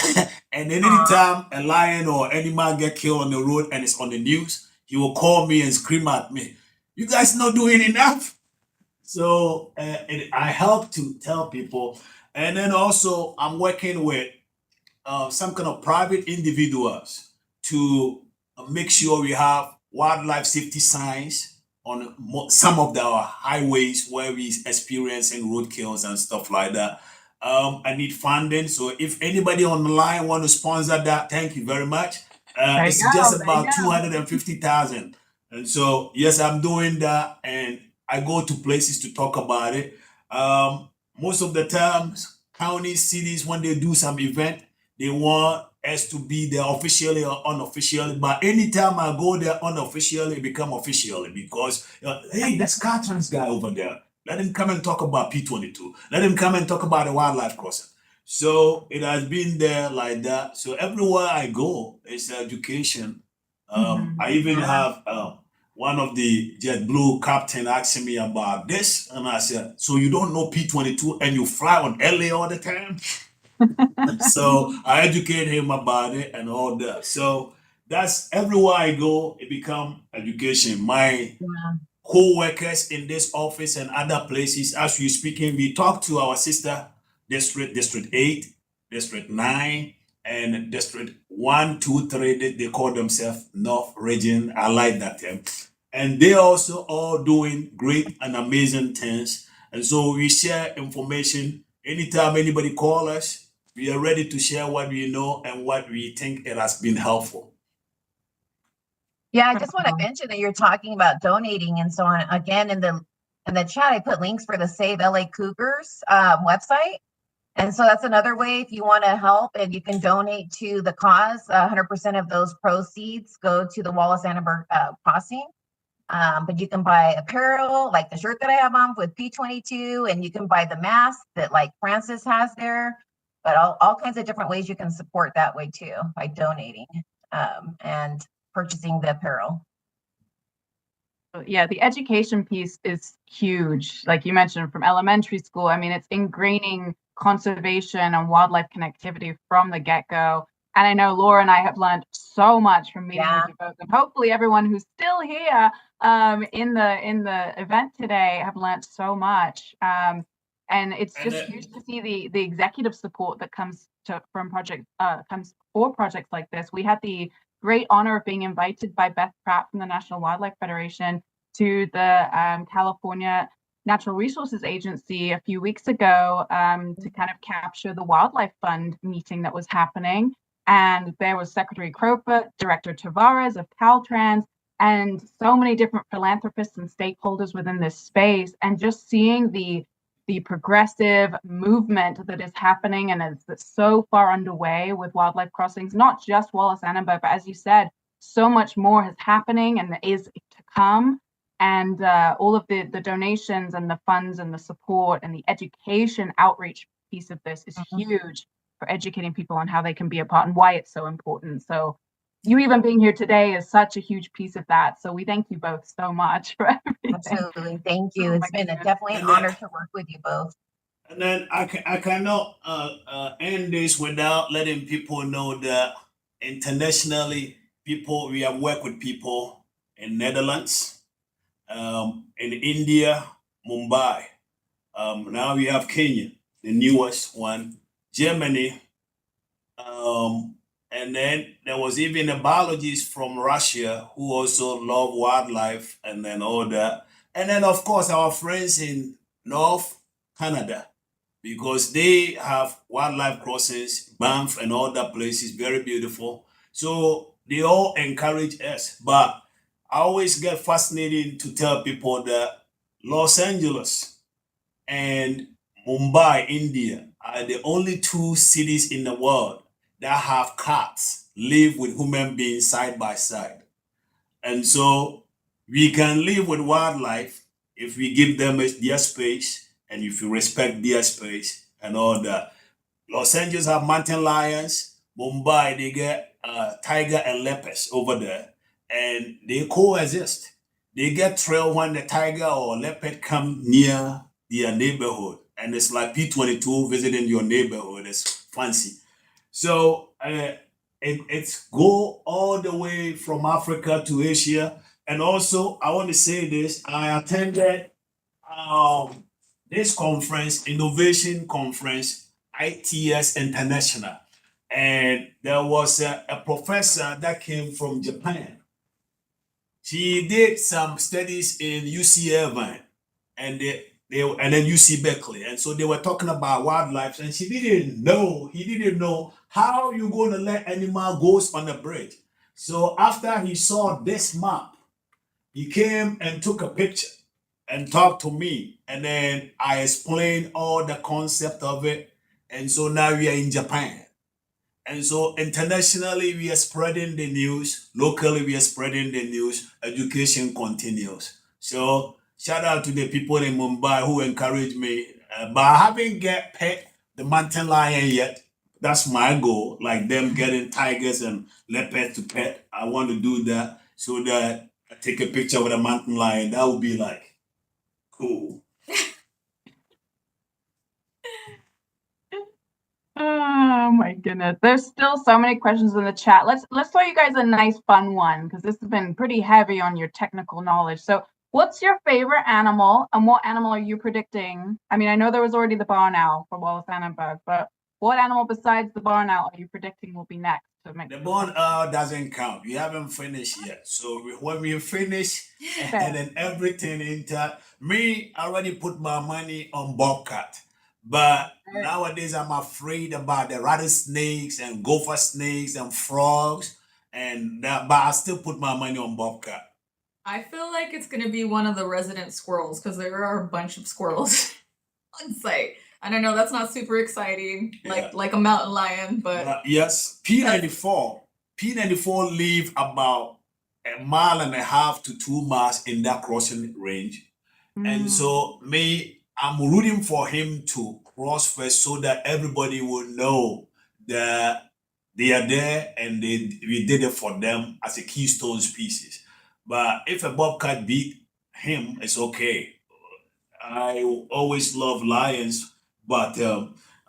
anytime a lion or animal get killed on the road and it's on the news, he will call me and scream at me, you guys not doing enough? So I help to tell people. And then also I'm working with some kind of private individuals to make sure we have wildlife safety signs on some of the highways where we experiencing roadkills and stuff like that. I need funding. So if anybody on the line want to sponsor that, thank you very much. It's just about 250,000. And so, yes, I'm doing that. And I go to places to talk about it. Most of the times, counties, cities, when they do some event, they want us to be there officially or unofficially. But anytime I go there unofficially, it become officially because, hey, that's Caltrans guy over there. Let him come and talk about P22. Let him come and talk about the wildlife crossing. So it has been there like that. So everywhere I go, it's education. I even have one of the JetBlue captain asking me about this. And I said, so you don't know P22 and you fly on LA all the time? So I educate him about it and all that. So that's everywhere I go, it become education. My co-workers in this office and other places, as we're speaking, we talk to our sister district, District 8, District 9, and District 1, 2, 3, they call themselves North Region. I like that term. And they also all doing great and amazing things. And so we share information. Anytime anybody call us, we are ready to share what we know and what we think it has been helpful. Yeah, I just want to mention that you're talking about donating and so on. Again, in the chat, I put links for the Save LA Cougars website. And so that's another way if you want to help and you can donate to the cause. 100% of those proceeds go to the Wallace Annenberg crossing. But you can buy apparel like the shirt that I have on with P22, and you can buy the mask that like Francis has there. But all kinds of different ways you can support that way too by donating and purchasing the apparel. Yeah, the education piece is huge. Like you mentioned, from elementary school, I mean, it's ingraining conservation and wildlife connectivity from the get-go. And I know Laura and I have learned so much from meeting with you both, and hopefully everyone who's still here in the event today have learned so much. And it's just huge to see the executive support that comes for projects like this. We had the great honor of being invited by Beth Pratt from the National Wildlife Federation to the California Natural Resources Agency a few weeks ago to kind of capture the Wildlife Fund meeting that was happening. And there was Secretary Cropper, Director Tavares of Caltrans, and so many different philanthropists and stakeholders within this space. And just seeing the progressive movement that is happening and is so far underway with wildlife crossings, not just Wallace Annenberg, but as you said, so much more is happening and is to come. And all of the donations and the funds and the support and the education outreach piece of this is huge for educating people on how they can be a part and why it's so important. So you even being here today is such a huge piece of that. So we thank you both so much for everything. Absolutely. Thank you. It's been definitely an honor to work with you both. And then I cannot end this without letting people know that internationally, we have worked with people in Netherlands, in India, Mumbai. Now we have Kenya, the newest one, Germany, and then there was even a biologist from Russia who also love wildlife and then all that. And then, of course, our friends in North Canada, because they have wildlife crossings, Banff and all that places, very beautiful. So they all encourage us. But I always get fascinated to tell people that Los Angeles and Mumbai, India, are the only two cities in the world that have cats live with human beings side by side. And so we can live with wildlife if we give them their space and if we respect their space and all that. Los Angeles have mountain lions. Mumbai, they get tiger and leopards over there, and they coexist. They get thrilled when the tiger or leopard come near their neighborhood, and it's like P22 visiting your neighborhood. It's fancy. So it's go all the way from Africa to Asia. And also, I want to say this, I attended this conference, Innovation Conference, ITS International. And there was a professor that came from Japan. She did some studies in UC Irvine and then UC Berkeley. And so they were talking about wildlife, and he didn't know how you're going to let animal goes on the bridge. So after he saw this map, he came and took a picture and talked to me. And then I explained all the concept of it. And so now we are in Japan. And so internationally, we are spreading the news. Locally, we are spreading the news. Education continues. So shout out to the people in Mumbai who encouraged me. But I haven't get pet the mountain lion yet. That's my goal, like them getting tigers and leopards to pet. I want to do that so that I take a picture with a mountain lion. That would be like cool. Oh my goodness. There's still so many questions in the chat. Let's throw you guys a nice fun one, because this has been pretty heavy on your technical knowledge. So what's your favorite animal, and what animal are you predicting? I mean, I know there was already the barn owl for Wallace Annenberg, but what animal besides the barn owl are you predicting will be next? The barn owl doesn't count. We haven't finished yet. So when we finish and then everything into me, I already put my money on bobcat. But nowadays I'm afraid about the rattlesnakes and gopher snakes and frogs, and that, but I still put my money on bobcat. I feel like it's going to be one of the resident squirrels, because there are a bunch of squirrels on site. And I know that's not super exciting, like a mountain lion, but yes, P94 live about 1.5 miles to 2 miles in that crossing range. And so I'm rooting for him to cross first so that everybody will know that they are there and we did it for them as a keystone species. But if a bobcat beat him, it's okay. I always love lions, but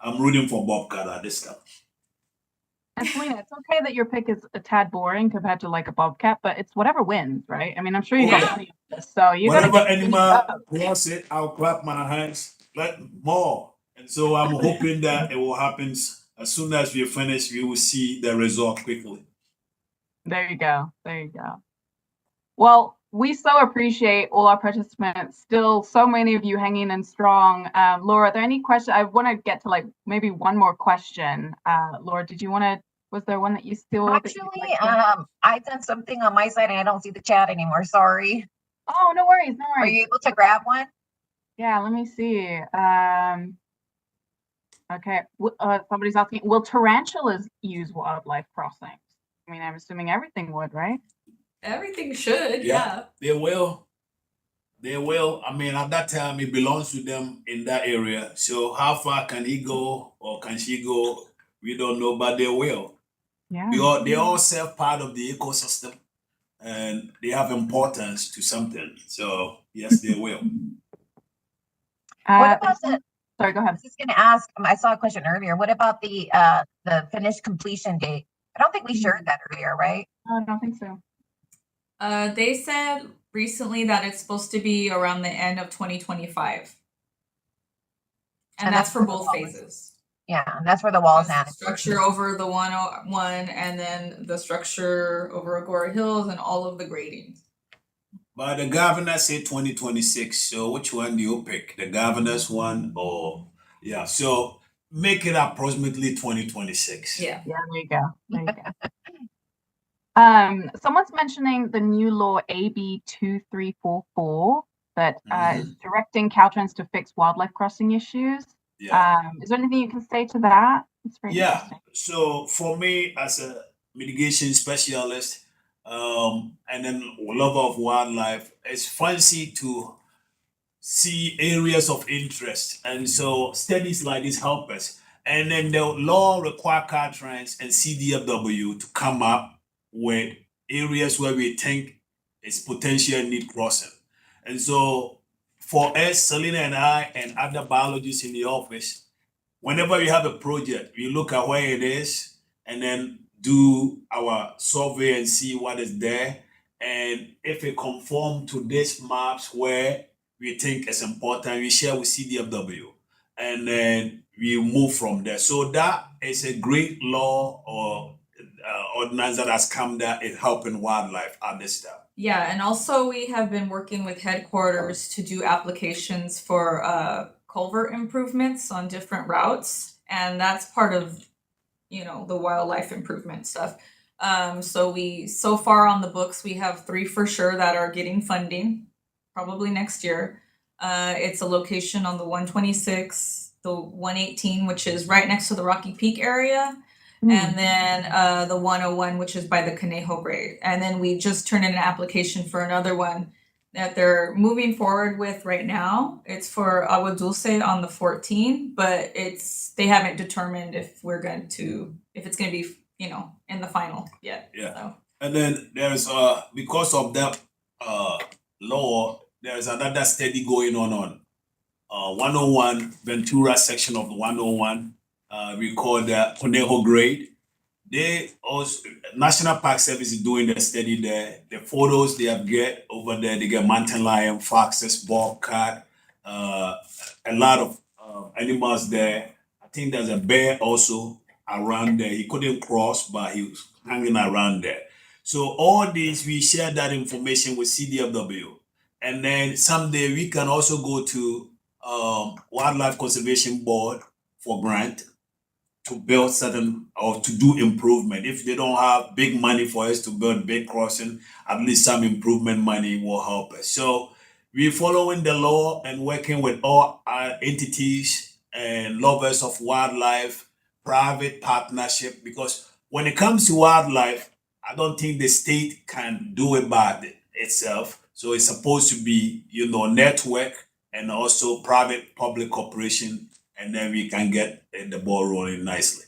I'm rooting for Bobcat at this time. And Selena, it's okay that your pick is a tad boring compared to like a bobcat, but it's whatever wins, right? I mean, I'm sure you got Yeah. money on this, so you Whatever gotta animal cross it, I'll clap my hands. Let more. And so I'm hoping that it will happen as soon as we finish. We will see the result quickly. There you go. There you go. Well, we so appreciate all our participants. Still, so many of you hanging in strong. Laura, are there any questions? I want to get to like maybe one more question. Laura, did you want to? Was there one that you still? Actually, I done something on my side and I don't see the chat anymore. Sorry. Oh, no worries, no Are worries. you able to grab one? Yeah, let me see. Okay, somebody's asking, will tarantulas use wildlife crossings? I mean, I'm assuming everything would, right? Everything should, yeah. They will. They will. I mean, at that time, it belongs to them in that area. So how far can he go or can she go? We don't know, but they will. Yeah. Because they all serve part of the ecosystem and they have importance to something. So yes, they will. What about the? Sorry, go I ahead. was just going to ask. I saw a question earlier. What about the finished completion date? I don't think we shared that earlier, right? I don't think so. They said recently that it's supposed to be around the end of 2025. And that's for both phases. Yeah, and that's where the walls That's at. the structure over the 101 and then the structure over Agora Hills and all of the grading. But the governor said 2026. So which one do you pick? The governor's one or yeah. So make it approximately 2026. Yeah. Yeah, there you go. There you go. Someone's mentioning the new law AB 2344 that is directing Caltrans to fix wildlife crossing issues. Yeah. Is there anything you can say to that? It's very interesting. So for me as a mitigation specialist, and then lover of wildlife, it's fancy to see areas of interest. And so studies like this help us. And then the law require Caltrans and CDFW to come up with areas where we think is potential need crossing. And so for us, Selena and I and other biologists in the office, whenever we have a project, we look at where it is and then do our survey and see what is there. And if it conforms to these maps where we think is important, we share with CDFW. And then we move from there. So that is a great law or ordinance that has come that is helping wildlife at this time. Yeah, and also we have been working with headquarters to do applications for culvert improvements on different routes, and that's part of the wildlife improvement stuff. So far on the books we have 3 for sure that are getting funding probably next year. It's a location on the 126, the 118, which is right next to the Rocky Peak area, and then the 101, which is by the Conejo grade. And then we just turned in an application for another one that they're moving forward with right now. It's for Agua Dulce on the 14, but they haven't determined if it's going to be, in the final yet. Yeah. So. And then there's because of that law, there's another study going on 101 Ventura section of the 101. We call the Conejo grade. They also National Park Service is doing the study there. The photos they have get over there, they get mountain lion, foxes, bobcat, a lot of animals there. I think there's a bear also around there. He couldn't cross, but he was hanging around there. So all these, we share that information with CDFW. And then someday we can also go to Wildlife Conservation Board for grant to build certain or to do improvement. If they don't have big money for us to build big crossing, at least some improvement money will help us. So we're following the law and working with all our entities and lovers of wildlife, private partnership, because when it comes to wildlife, I don't think the state can do it by itself. So it's supposed to be, network and also private public cooperation, and then we can get the ball rolling nicely.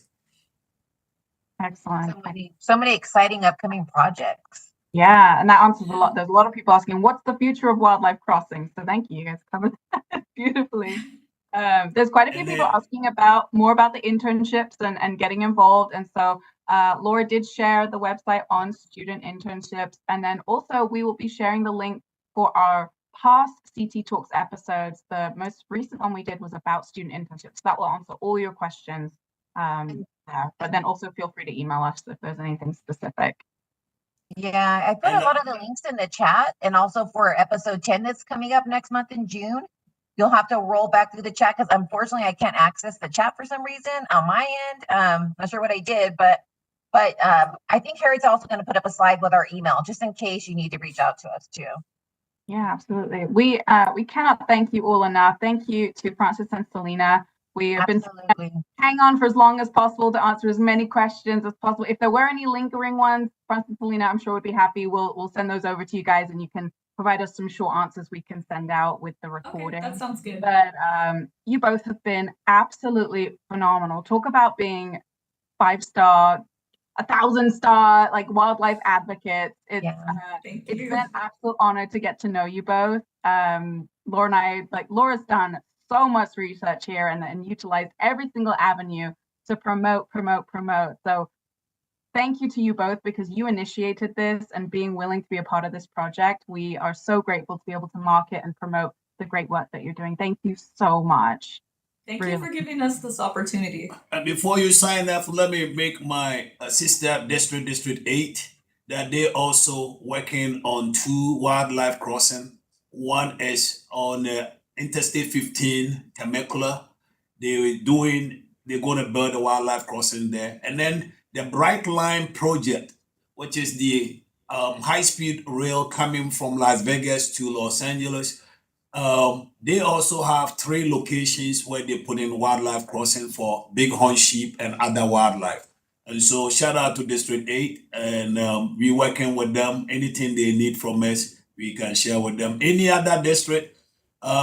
Excellent. So many exciting upcoming projects. Yeah, and that answers a lot. There's a lot of people asking, what's the future of wildlife crossings? So thank you. You guys covered that beautifully. There's quite a few And people then, asking more about the internships and getting involved. And so Laura did share the website on student internships. And then also we will be sharing the link for our past CT Talks episodes. The most recent one we did was about student internships. That will answer all your questions. But then also feel free to email us if there's anything specific. Yeah, I put a and lot of the links in the chat, and also for episode 10 that's coming up next month in June. You'll have to roll back through the chat because unfortunately I can't access the chat for some reason on my end. Not sure what I did, but I think Harriet's also going to put up a slide with our email just in case you need to reach out to us too. Yeah, absolutely. We cannot thank you all enough. Thank you to Francis and Selena. We have been hang on for as long as possible to answer as many questions as possible. If there were any lingering ones, Francis and Selena, I'm sure would be happy. We'll send those over to you guys, and you can provide us some short answers we can send out with the recording. Okay, that sounds good. But you both have been absolutely phenomenal. Talk about being 5-star, 1,000-star like wildlife advocates. It's been an absolute honor to get to know you both. Laura and I, Laura's done so much research here and utilized every single avenue to promote. So thank you to you both because you initiated this and being willing to be a part of this project. We are so grateful to be able to market and promote the great work that you're doing. Thank you so much. Thank you for giving us this opportunity. And before you sign up, let me make my sister district, District 8, that they also working on 2 wildlife crossing. One is on Interstate 15, Temecula. They're going to build a wildlife crossing there. And then the Bright Line project, which is the high-speed rail coming from Las Vegas to Los Angeles. They also have 3 locations where they put in wildlife crossing for bighorn sheep and other wildlife. And so shout out to District 8, and we working with them. Anything they need from us, we can share with them. Any other district,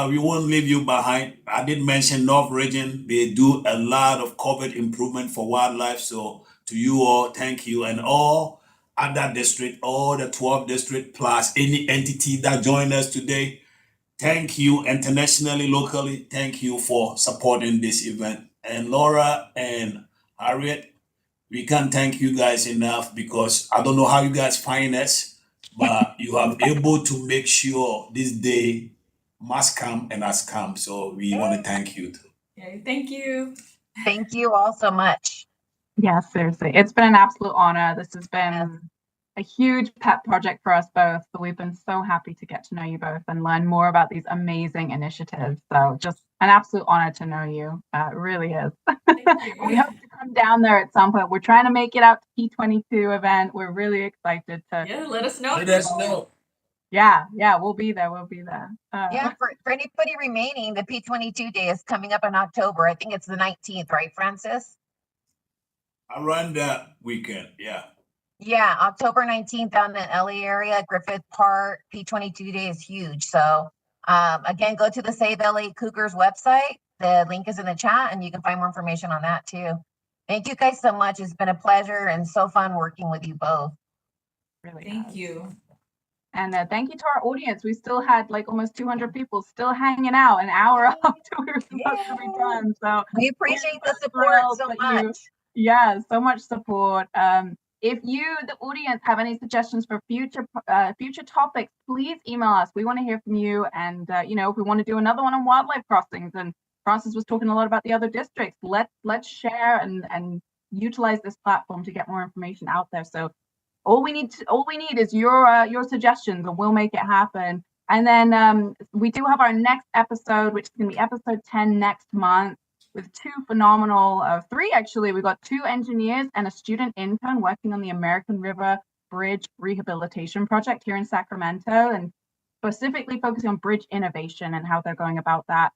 we won't leave you behind. I did mention North Region. They do a lot of COVID improvement for wildlife. So to you all, thank you. And all other district, all the 12 district plus any entity that joined us today, thank you internationally, locally. Thank you for supporting this event. And Laura and Harriet, we can't thank you guys enough because I don't know how you guys find us, but you have able to make sure this day must come and has come. So we want to thank you too. Okay, thank you. Thank you all so much. Yeah, seriously. It's been an absolute honor. This has been a huge pet project for us both, but we've been so happy to get to know you both and learn more about these amazing initiatives. So just an absolute honor to know you. It really is. We hope to come down there at some point. We're trying to make it out to P22 event. We're really excited to. Yeah, let us know. Let us know. Yeah, we'll be there. Yeah, for anybody remaining, the P22 day is coming up in October. I think it's the 19th, right, Francis? Around that weekend, yeah. Yeah, October 19th down in the LA area, Griffith Park. P22 day is huge. So again, go to the Save LA Cougars website. The link is in the chat and you can find more information on that too. Thank you guys so much. It's been a pleasure and so fun working with you both. Really. Thank you. And thank you to our audience. We still had like almost 200 people still hanging out an hour after we were supposed to be done. So we appreciate the support so much. So much support. If you, the audience, have any suggestions for future topics, please email us. We want to hear from you. And if we want to do another one on wildlife crossings, and Francis was talking a lot about the other districts, let's share and utilize this platform to get more information out there. So all we need is your suggestions, and we'll make it happen. And then we do have our next episode, which is going to be episode 10 next month, with 2 phenomenal, 3 actually. We've got 2 engineers and a student intern working on the American River Bridge Rehabilitation Project here in Sacramento, and specifically focusing on bridge innovation and how they're going about that.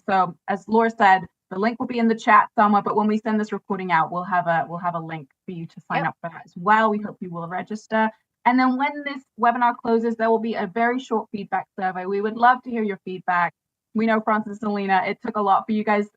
So as Laura said, the link will be in the chat somewhere, but when we send this recording out, we'll have a link for you to sign up for that as well. We hope you will register. And then when this webinar closes, there will be a very short feedback survey. We would love to hear your feedback. We know, Francis and Selena, it took a lot for you guys.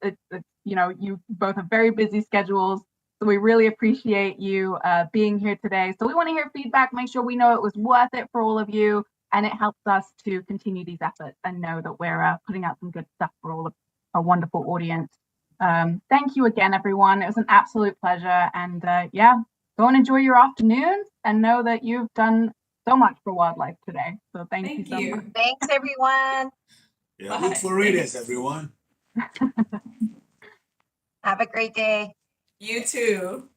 You both have very busy schedules, so we really appreciate you being here today. So we want to hear feedback, make sure we know it was worth it for all of you, and it helps us to continue these efforts and know that we're putting out some good stuff for all of a wonderful audience. Thank you again, everyone. It was an absolute pleasure. And yeah, go and enjoy your afternoons and know that you've done so much for wildlife today. So thank you so much. Thanks, everyone. Yeah, look for readers, everyone. Have a great day. You too.